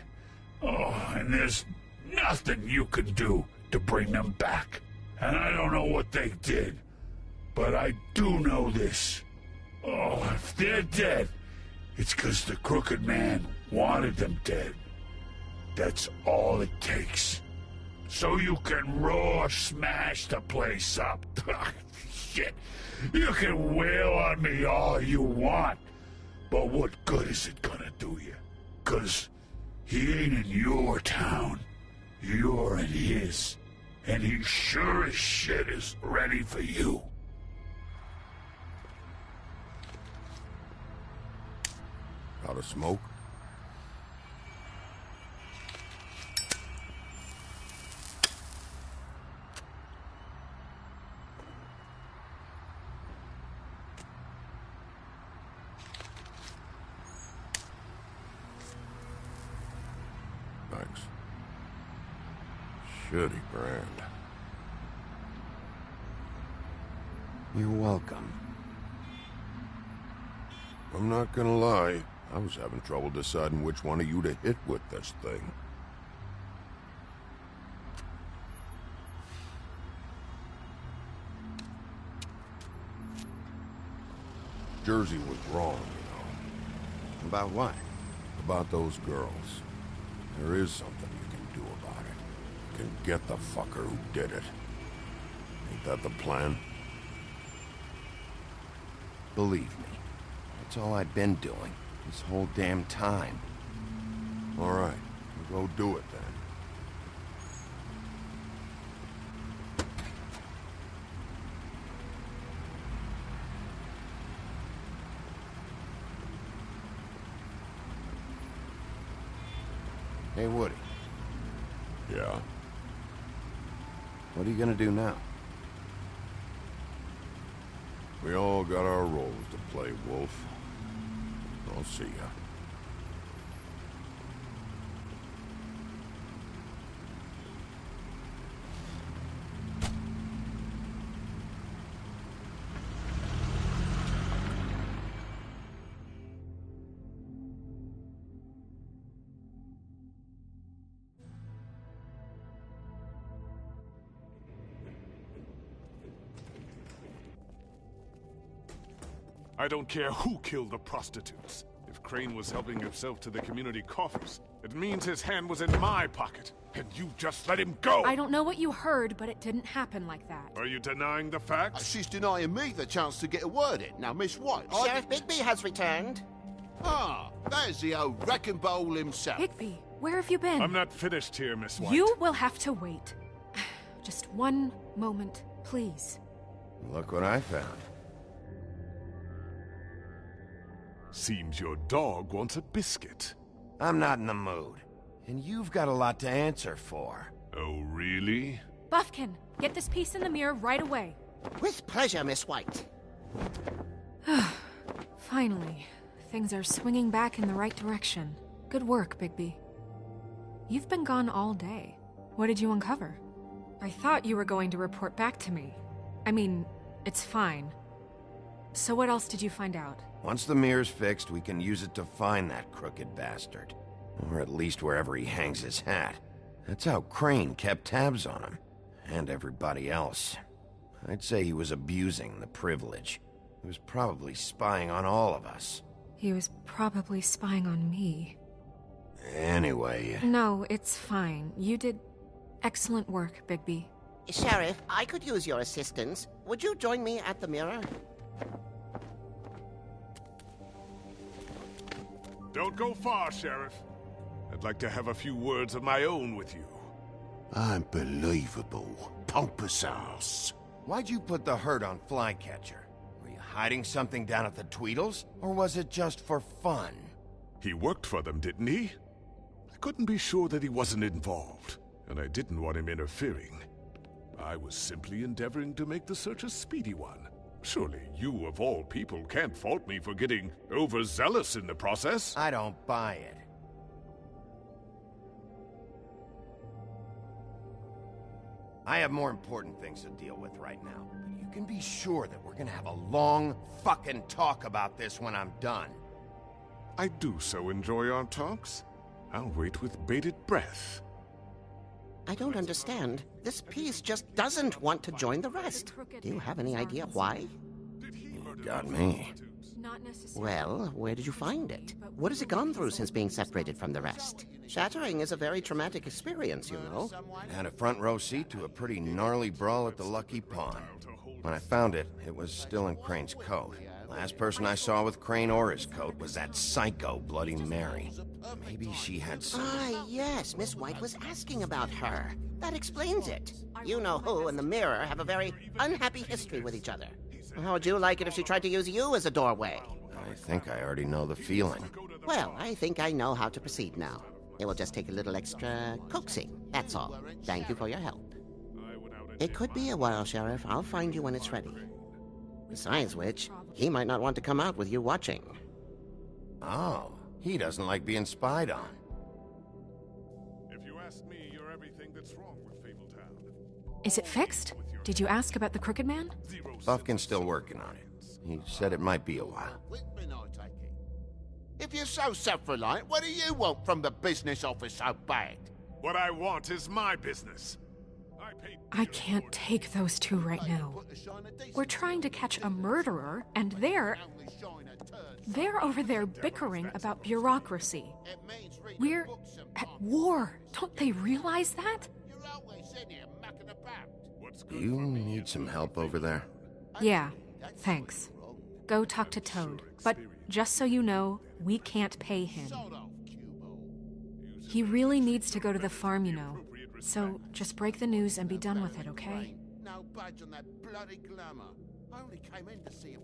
Q: Oh, and there's nothing you can do to bring them back. And I don't know what they did, but I do know this. Oh, if they're dead, it's 'cause the Crooked Man wanted them dead. That's all it takes. So you can roar smash the place up. Shit. You can wail on me all you want, but what good is it gonna do you? 'Cause he ain't in your town. You're in his. And he sure as shit is ready for you.
O: Got a smoke? Thanks. Shitty brand.
B: You're welcome.
O: I'm not gonna lie. I was having trouble deciding which one of you to hit with this thing. Jersey was wrong, you know.
B: About what?
O: About those girls. There is something you can do about it. You can get the fucker who did it. Ain't that the plan?
B: Believe me. That's all I've been doing. This whole damn time.
O: All right, we'll go do it then.
B: Hey, Woody.
O: Yeah?
B: What are you gonna do now?
O: We all got our roles to play, Wolf. I'll see ya.
R: I don't care who killed the prostitutes. If Crane was helping himself to the community coffers, it means his hand was in my pocket, and you just let him go!
E: I don't know what you heard, but it didn't happen like that.
R: Are you denying the facts?
C: She's denying me the chance to get a word in. Now, Miss White...
D: Sheriff Bigby has returned.
C: Ah, there's the old wrecking bowl himself.
E: Bigby, where have you been?
R: I'm not finished here, Miss White.
E: You will have to wait. Just one moment, please.
B: Look what I found.
R: Seems your dog wants a biscuit.
B: I'm not in the mood. And you've got a lot to answer for.
R: Oh, really?
E: Buffkin, get this piece in the mirror right away.
D: With pleasure, Miss White.
E: Finally, things are swinging back in the right direction. Good work, Bigby. You've been gone all day. What did you uncover? I thought you were going to report back to me. I mean, it's fine. So what else did you find out?
B: Once the mirror's fixed, we can use it to find that crooked bastard. Or at least wherever he hangs his hat. That's how Crane kept tabs on him. And everybody else. I'd say he was abusing the privilege. He was probably spying on all of us.
E: He was probably spying on me.
B: Anyway...
E: No, it's fine. You did excellent work, Bigby.
D: Sheriff, I could use your assistance. Would you join me at the mirror?
R: Don't go far, Sheriff. I'd like to have a few words of my own with you.
C: Unbelievable. Pompous ass.
B: Why'd you put the hurt on Flycatcher? Were you hiding something down at the Tweedles? Or was it just for fun?
R: He worked for them, didn't he? I couldn't be sure that he wasn't involved, and I didn't want him interfering. I was simply endeavoring to make the search a speedy one. Surely you, of all people, can't fault me for getting overzealous in the process.
B: I don't buy it. I have more important things to deal with right now, but you can be sure that we're gonna have a long fucking talk about this when I'm done.
R: I do so enjoy our talks. I'll wait with bated breath.
D: I don't understand. This piece just doesn't want to join the rest. Do you have any idea why?
B: You got me.
D: Well, where did you find it? What has it gone through since being separated from the rest? Shattering is a very traumatic experience, you know.
B: I had a front row seat to a pretty gnarly brawl at the Lucky Pond. When I found it, it was still in Crane's coat. Last person I saw with Crane or his coat was that psycho Bloody Mary. Maybe she had some...
D: Ah, yes, Miss White was asking about her. That explains it. You know who and the mirror have a very unhappy history with each other. How would you like it if she tried to use you as a doorway?
B: I think I already know the feeling.
D: Well, I think I know how to proceed now. It will just take a little extra coaxing, that's all. Thank you for your help. It could be a while, Sheriff. I'll find you when it's ready. Besides which, he might not want to come out with you watching.
B: Oh, he doesn't like being spied on.
R: If you ask me, you're everything that's wrong with Fabletown.
E: Is it fixed? Did you ask about the Crooked Man?
B: Buffkin's still working on it. He said it might be a while.
C: If you're so self-reliant, what do you want from the business office so bad?
R: What I want is my business.
E: I can't take those two right now. We're trying to catch a murderer, and they're over there bickering about bureaucracy. We're at war. Don't they realize that?
B: You need some help over there?
E: Yeah, thanks. Go talk to Toad. But just so you know, we can't pay him. He really needs to go to the farm, you know. So just break the news and be done with it, okay?
C: No budge on that bloody glamour. I only came in to see him.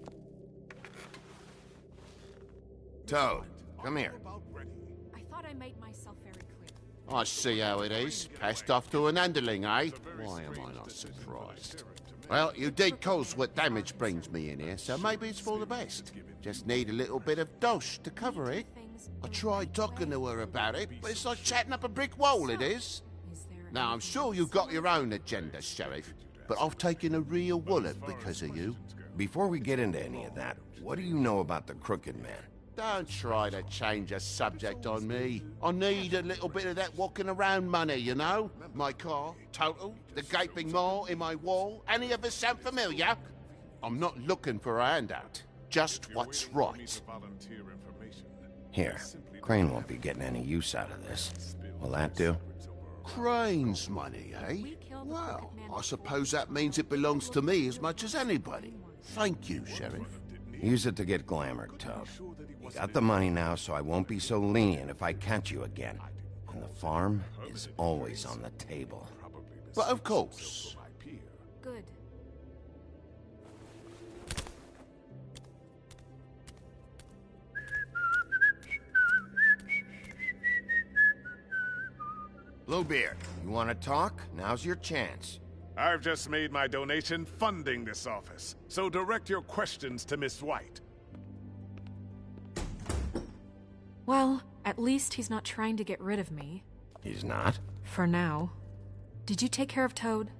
B: Toad, come here.
E: I thought I made myself very clear.
C: I see how it is. Passed off to an underling, eh? Why am I not surprised? Well, you did cause what damage brings me in here, so maybe it's for the best. Just need a little bit of dosh to cover it. I tried talking to her about it, but it's like chatting up a brick wall, it is. Now, I'm sure you've got your own agenda, Sheriff, but I've taken a real wallet because of you.
B: Before we get into any of that, what do you know about the Crooked Man?
C: Don't try to change a subject on me. I need a little bit of that walking around money, you know? My car, total, the gaping maw in my wall. Any of us sound familiar? I'm not looking for a handout. Just what's right.
B: Here, Crane won't be getting any use out of this. Will that do?
C: Crane's money, eh? Well, I suppose that means it belongs to me as much as anybody. Thank you, Sheriff.
B: Use it to get glamored, Toad. You got the money now, so I won't be so lenient if I catch you again. And the farm is always on the table.
C: But of course.
E: Good.
B: Bluebeard, you want to talk? Now's your chance.
R: I've just made my donation funding this office, so direct your questions to Miss White.
E: Well, at least he's not trying to get rid of me.
B: He's not?
E: For now. Did you take care of Toad?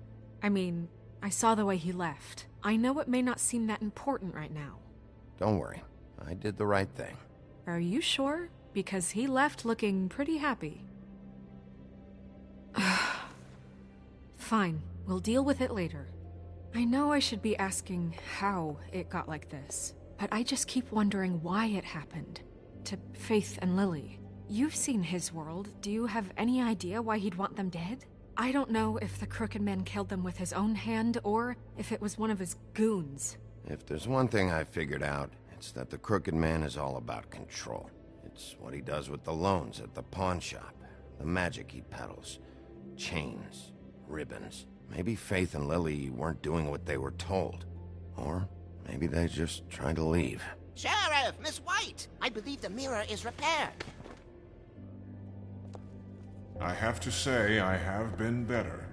E: I mean, I saw the way he left. I know it may not seem that important right now.
B: Don't worry. I did the right thing.
E: Are you sure? Because he left looking pretty happy. Fine, we'll deal with it later. I know I should be asking how it got like this, but I just keep wondering why it happened. To Faith and Lily. You've seen his world. Do you have any idea why he'd want them dead? I don't know if the Crooked Man killed them with his own hand, or if it was one of his goons.
B: If there's one thing I figured out, it's that the Crooked Man is all about control. It's what he does with the loans at the pawn shop, the magic he peddles, chains, ribbons. Maybe Faith and Lily weren't doing what they were told. Or maybe they just tried to leave.
D: Sheriff, Miss White! I believe the mirror is repaired.
O: I have to say I have been better.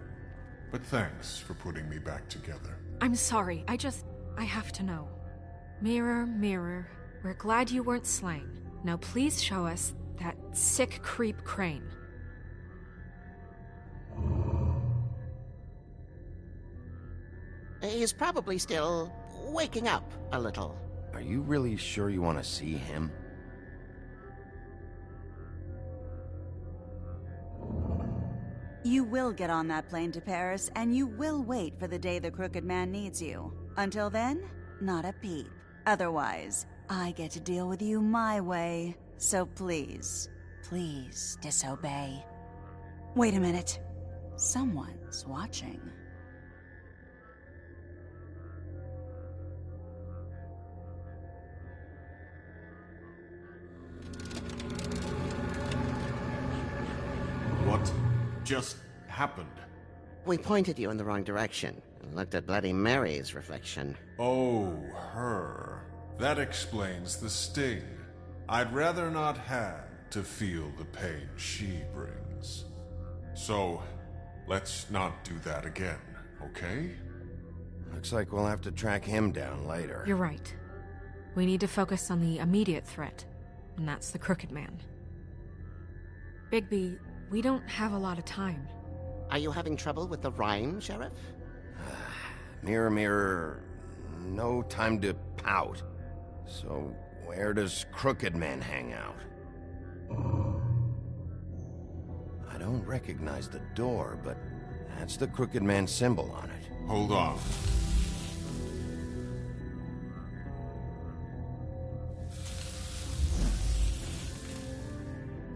O: But thanks for putting me back together.
E: I'm sorry, I have to know. Mirror, mirror, we're glad you weren't slain. Now please show us that sick creep Crane.
D: He's probably still waking up a little.
B: Are you really sure you want to see him?
H: You will get on that plane to Paris, and you will wait for the day the Crooked Man needs you. Until then, not a peep. Otherwise, I get to deal with you my way. So please, please disobey. Wait a minute. Someone's watching.
N: What just happened?
D: We pointed you in the wrong direction and looked at Bloody Mary's reflection.
O: Oh, her. That explains the sting. I'd rather not have to feel the pain she brings. So, let's not do that again, okay?
B: Looks like we'll have to track him down later.
E: You're right. We need to focus on the immediate threat, and that's the Crooked Man. Bigby, we don't have a lot of time.
D: Are you having trouble with the rhyme, Sheriff?
B: Mirror, mirror, no time to pout. So, where does Crooked Man hang out? I don't recognize the door, but that's the Crooked Man symbol on it.
O: Hold on.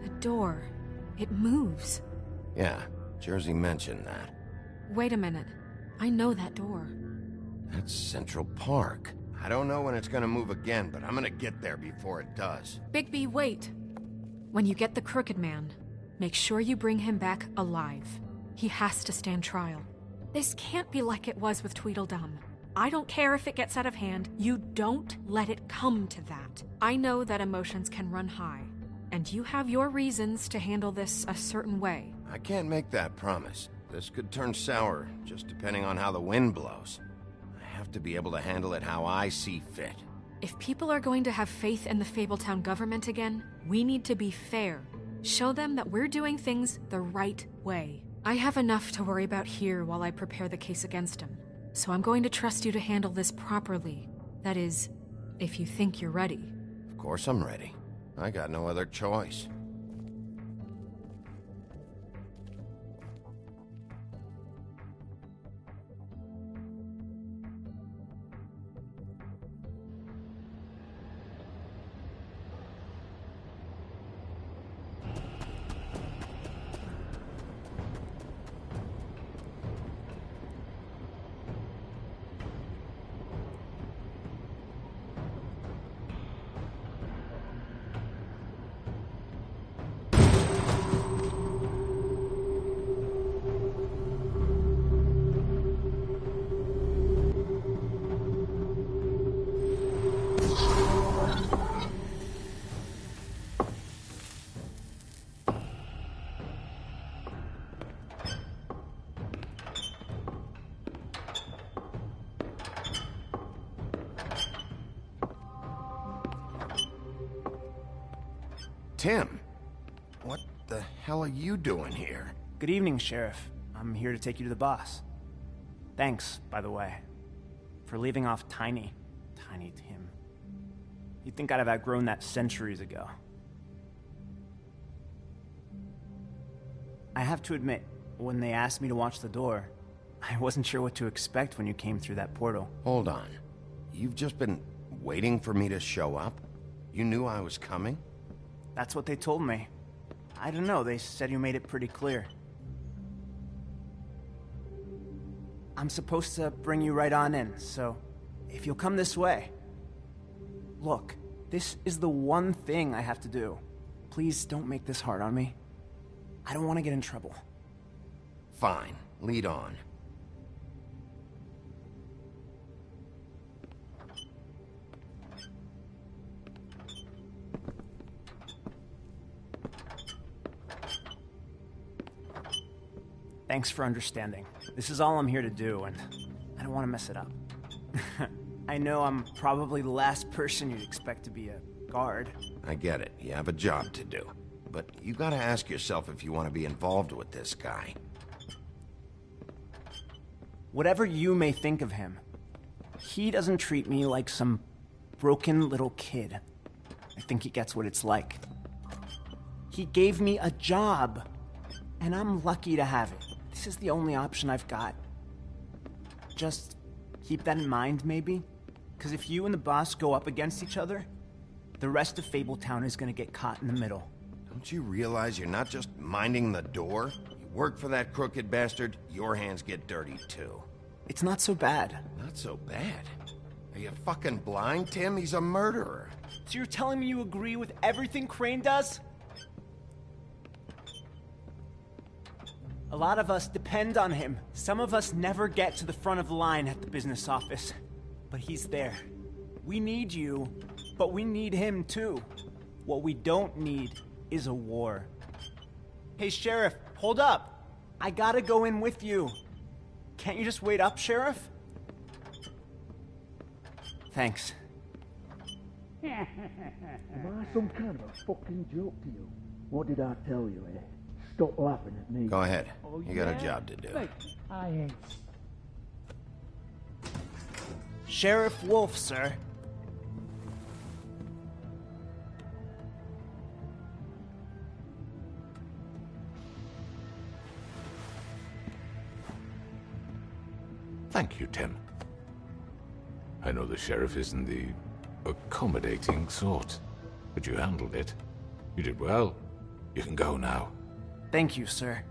E: The door. It moves.
B: Yeah, Jersey mentioned that.
E: Wait a minute. I know that door.
B: That's Central Park. I don't know when it's gonna move again, but I'm gonna get there before it does.
E: Bigby, wait. When you get the Crooked Man, make sure you bring him back alive. He has to stand trial. This can't be like it was with Tweedledum. I don't care if it gets out of hand. You don't let it come to that. I know that emotions can run high, and you have your reasons to handle this a certain way.
B: I can't make that promise. This could turn sour, just depending on how the wind blows. I have to be able to handle it how I see fit.
E: If people are going to have faith in the Fabletown government again, we need to be fair. Show them that we're doing things the right way. I have enough to worry about here while I prepare the case against him. So I'm going to trust you to handle this properly. That is, if you think you're ready.
B: Of course I'm ready. I got no other choice. Tim, what the hell are you doing here?
S: Good evening, Sheriff. I'm here to take you to the boss. Thanks, by the way, for leaving off Tiny Tim. You'd think I'd have outgrown that centuries ago. I have to admit, when they asked me to watch the door, I wasn't sure what to expect when you came through that portal.
B: Hold on. You've just been waiting for me to show up? You knew I was coming?
S: That's what they told me. I don't know, they said you made it pretty clear. I'm supposed to bring you right on in, so if you'll come this way. Look, this is the one thing I have to do. Please don't make this hard on me. I don't want to get in trouble.
B: Fine. Lead on.
S: Thanks for understanding. This is all I'm here to do, and I don't want to mess it up. I know I'm probably the last person you'd expect to be a guard.
B: I get it. You have a job to do. But you gotta ask yourself if you want to be involved with this guy.
S: Whatever you may think of him, he doesn't treat me like some broken little kid. I think he gets what it's like. He gave me a job, and I'm lucky to have it. This is the only option I've got. Just keep that in mind, maybe? Because if you and the boss go up against each other, the rest of Fabletown is gonna get caught in the middle.
B: Don't you realize you're not just minding the door? You work for that crooked bastard, your hands get dirty too.
S: It's not so bad.
B: Not so bad? Are you fucking blind, Tim? He's a murderer.
S: So you're telling me you agree with everything Crane does? A lot of us depend on him. Some of us never get to the front of the line at the business office. But he's there. We need you, but we need him too. What we don't need is a war. Hey, Sheriff, hold up. I gotta go in with you. Can't you just wait up, Sheriff? Thanks.
T: Am I some kind of a fucking joke to you? What did I tell you, eh? Stop laughing at me.
B: Go ahead.
T: Oh,
B: You got a job to do.
T: Hey, I ain't.
S: Sheriff Wolf, sir.
R: Thank you, Tim. I know the sheriff isn't the accommodating sort, but you handled it. You did well. You can go now.
S: Thank you, sir.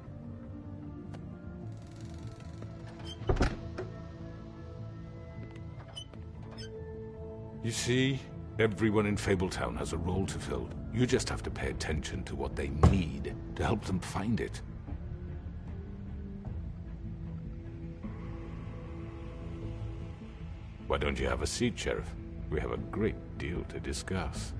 R: You see, everyone in Fabletown has a role to fill. You just have to pay attention to what they need to help them find it. Why don't you have a seat, Sheriff? We have a great deal to discuss.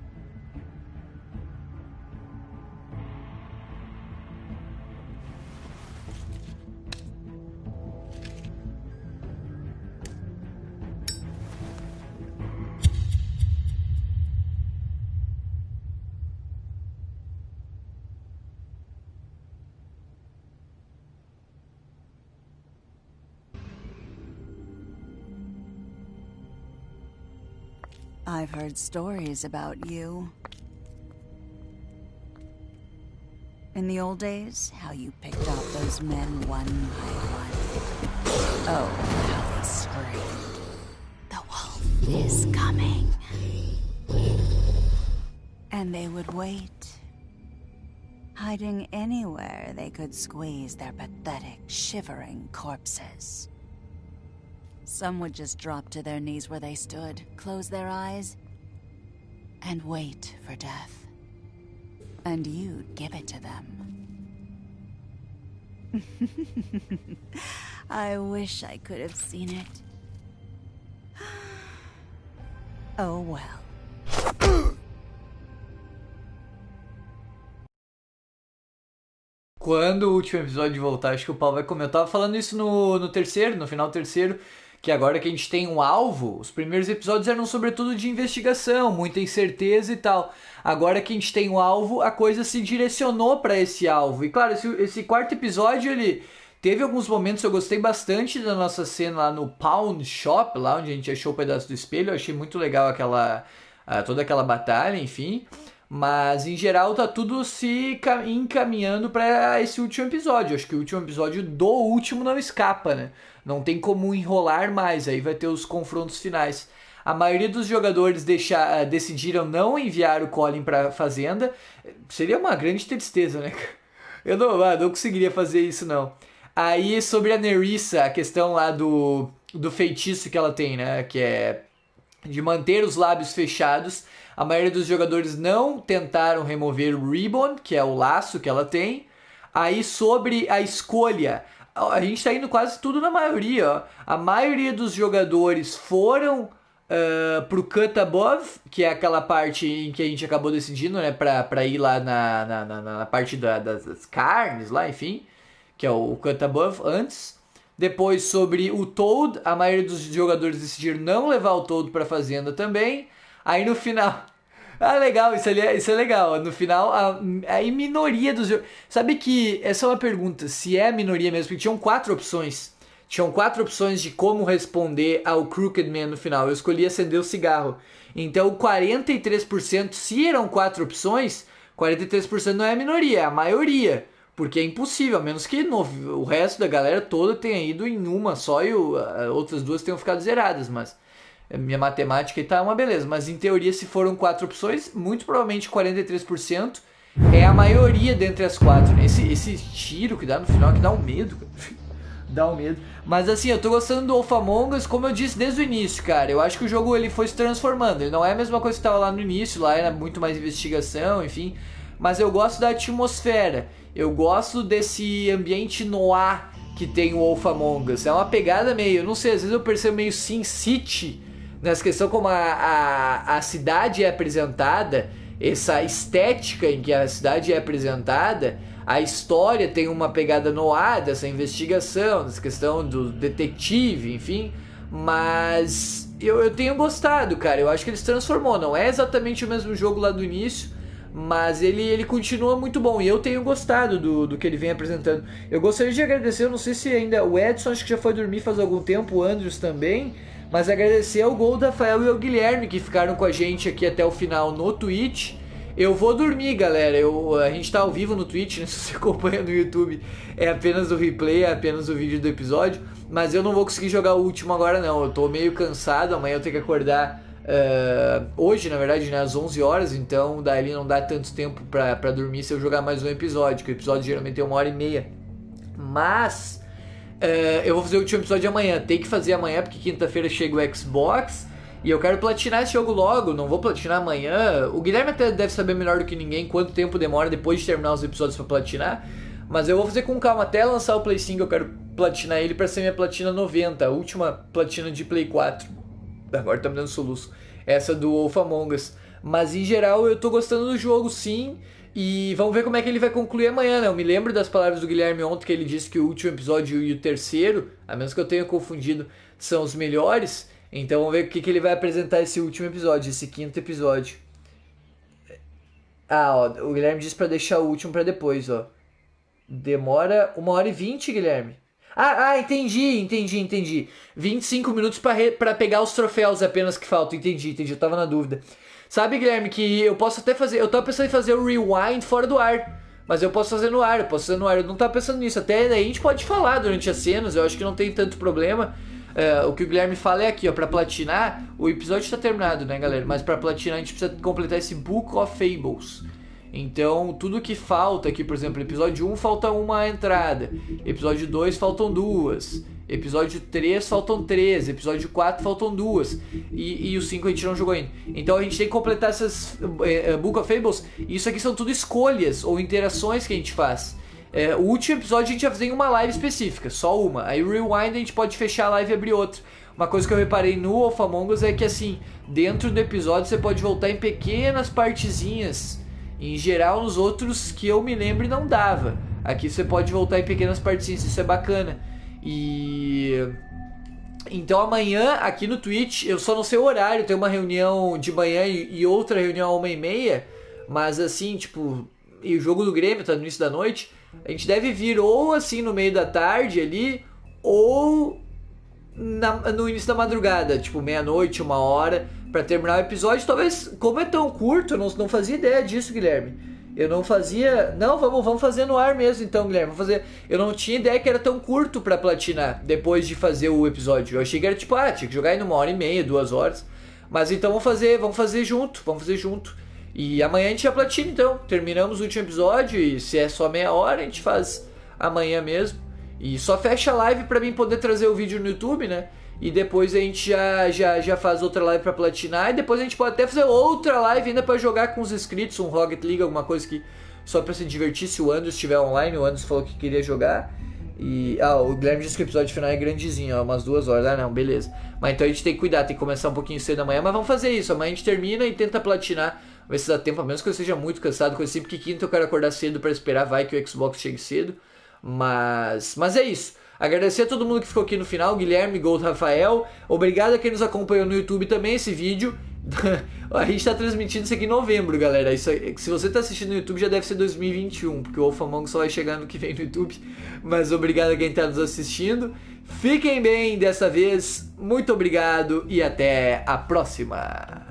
H: I've heard stories about you. In the old days, how you picked off those men one by one. Oh, how they screamed. The wolf is coming. And they would wait, hiding anywhere they could squeeze their pathetic, shivering corpses. Some would just drop to their knees where they stood, close their eyes, and wait for death. And you'd give it to them. I wish I could have seen it. Oh well.
A: Quando o último episódio voltar, acho que o Paulo vai comentar. Eu tava falando isso no terceiro, no final do terceiro, que agora que a gente tem um alvo, os primeiros episódios eram sobretudo de investigação, muita incerteza e tal. Agora que a gente tem um alvo, a coisa se direcionou para esse alvo. E claro, esse quarto episódio, ele teve alguns momentos, eu gostei bastante da nossa cena lá no Pawn Shop, lá onde a gente achou o pedaço do espelho. Eu achei muito legal toda aquela batalha, enfim. Mas em geral tá tudo se encaminhando para esse último episódio. Acho que o último episódio do último não escapa, né? Não tem como enrolar mais, aí vai ter os confrontos finais. A maioria dos jogadores decidiram não enviar o Colin pra fazenda. Seria uma grande tristeza, né? Eu não conseguiria fazer isso, não. Aí, sobre a Nerissa, a questão lá do feitiço que ela tem, né? Que é de manter os lábios fechados. A maioria dos jogadores não tentaram remover o ribbon, que é o laço que ela tem. Aí, sobre a escolha, a gente tá indo quase tudo na maioria, ó. A maioria dos jogadores foram pro cut above, que é aquela parte em que a gente acabou decidindo, né, pra ir lá na parte das carnes lá, enfim, que é o cut above antes. Depois, sobre o Toad, a maioria dos jogadores decidiram não levar o Toad pra fazenda também. Aí no final... legal, isso é legal. No final, a minoria dos jogadores... Sabe que essa é uma pergunta, se é a minoria mesmo, porque tinham 4 opções. Tinham 4 opções de como responder ao Crooked Man no final. Eu escolhi acender o cigarro. Então, 43%, se eram 4 opções, 43% não é a minoria, é a maioria. Porque é impossível, a menos que o resto da galera toda tenha ido em uma só e outras 2 tenham ficado zeradas. Mas minha matemática tá uma beleza. Mas em teoria, se foram 4 opções, muito provavelmente 43% é a maioria dentre as 4. Esse tiro que dá no final que dá um medo, cara. Dá um medo. Mas assim, eu tô gostando do Wolf Among Us, como eu disse desde o início, cara. Eu acho que o jogo ele foi se transformando. Ele não é a mesma coisa que tava lá no início, lá era muito mais investigação, enfim. Mas eu gosto da atmosfera. Eu gosto desse ambiente noir que tem o Wolf Among Us. É uma pegada meio, não sei, às vezes eu percebo meio Sin City, nessa questão como a cidade é apresentada, essa estética em que a cidade é apresentada. A história tem uma pegada noir dessa investigação, dessa questão do detetive, enfim. Mas eu tenho gostado, cara. Eu acho que ele se transformou. Não é exatamente o mesmo jogo lá do início, mas ele continua muito bom. E eu tenho gostado do que ele vem apresentando. Eu gostaria de agradecer, eu não sei se ainda... O Edson acho que já foi dormir faz algum tempo, o Andrews também. Mas agradecer ao Gol, Rafael e ao Guilherme, que ficaram com a gente aqui até o final no Twitch. Eu vou dormir, galera. A gente tá ao vivo no Twitch, né? Se você acompanha no YouTube, é apenas o replay, é apenas o vídeo do episódio. Mas eu não vou conseguir jogar o último agora, não. Eu tô meio cansado, amanhã eu tenho que acordar hoje, na verdade, né, às 11 horas. Então, dali não dá tanto tempo pra dormir se eu jogar mais um episódio, que o episódio geralmente tem 1h30. Mas eu vou fazer o último episódio amanhã. Tem que fazer amanhã, porque quinta-feira chega o Xbox. E eu quero platinar esse jogo logo, não vou platinar amanhã. O Guilherme até deve saber melhor do que ninguém quanto tempo demora depois de terminar os episódios pra platinar. Mas eu vou fazer com calma, até lançar o Play 5 eu quero platinar ele pra ser minha platina 90, a última platina de Play 4. Agora tá me dando soluço. Essa do Wolf Among Us. Mas em geral eu tô gostando do jogo, sim. E vamos ver como é que ele vai concluir amanhã, né? Eu me lembro das palavras do Guilherme ontem, que ele disse que o último episódio e o terceiro, a menos que eu tenha confundido, são os melhores. Então vamos ver o que ele vai apresentar esse último episódio, esse 5º episódio. Ó, o Guilherme disse pra deixar o último pra depois, ó. Demora 1h20, Guilherme. Entendi. 25 minutos pra pegar os troféus apenas que faltam, entendi, eu tava na dúvida. Sabe, Guilherme, que eu posso até fazer, eu tava pensando em fazer o rewind fora do ar. Mas eu posso fazer no ar, eu não tava pensando nisso. Até daí a gente pode falar durante as cenas, eu acho que não tem tanto problema. O que o Guilherme fala é aqui, ó, pra platinar, o episódio tá terminado, né, galera? Mas pra platinar a gente precisa completar esse Book of Fables. Então, tudo que falta aqui, por exemplo, episódio 1 falta uma entrada, episódio 2 faltam 2, episódio 3 faltam 3, episódio 4 faltam 2, e o 5 a gente não jogou ainda. Então a gente tem que completar essas Book of Fables, e isso aqui são tudo escolhas ou interações que a gente faz. O último episódio a gente vai fazer em uma live específica, só uma. Aí o Rewind a gente pode fechar a live e abrir outra. Uma coisa que eu reparei no Wolf Among Us é que assim, dentro do episódio você pode voltar em pequenas partezinhas. Em geral nos outros que eu me lembro não dava. Aqui você pode voltar em pequenas partezinhas, isso é bacana. E Então amanhã, aqui no Twitch, eu só não sei o horário, tem uma reunião de manhã e outra reunião às 1h30, mas assim, tipo, e o jogo do Grêmio tá no início da noite, a gente deve vir ou assim no meio da tarde ali, ou no início da madrugada, tipo meia-noite, 1h, pra terminar o episódio. Talvez, como é tão curto, eu não fazia ideia disso, Guilherme. Eu não fazia... Não, vamos fazer no ar mesmo então, Guilherme. Vamos fazer... Eu não tinha ideia que era tão curto pra platinar depois de fazer o episódio. Eu achei que era tipo, tinha que jogar em 1h30, 2 horas. Mas então vamos fazer junto. E amanhã a gente já platina então. Terminamos o último episódio e se é só meia hora, a gente faz amanhã mesmo. E só fecha a live pra mim poder trazer o vídeo no YouTube, né? E depois a gente já faz outra live pra platinar. E depois a gente pode até fazer outra live ainda pra jogar com os inscritos, um Rocket League, alguma coisa que só pra se divertir, se o Anderson estiver online. O Anderson falou que queria jogar. E o Guilherme disse que o episódio final é grandezinho, umas 2 horas. Não, beleza. Mas então a gente tem que cuidar, tem que começar um pouquinho cedo amanhã. Mas vamos fazer isso, amanhã a gente termina e tenta platinar. Ver se dá tempo, a menos que eu seja muito cansado, coisa assim, porque quinta eu quero acordar cedo pra esperar, vai que o Xbox chegue cedo. Mas é isso. Agradecer a todo mundo que ficou aqui no final, Guilherme, Gold, Rafael. Obrigado a quem nos acompanhou no YouTube também, esse vídeo. A gente tá transmitindo isso aqui em novembro, galera. Isso aí, se você tá assistindo no YouTube já deve ser 2021, porque o Wolf Among Us só vai chegar no que vem no YouTube. Mas obrigado a quem tá nos assistindo. Fiquem bem dessa vez, muito obrigado e até a próxima.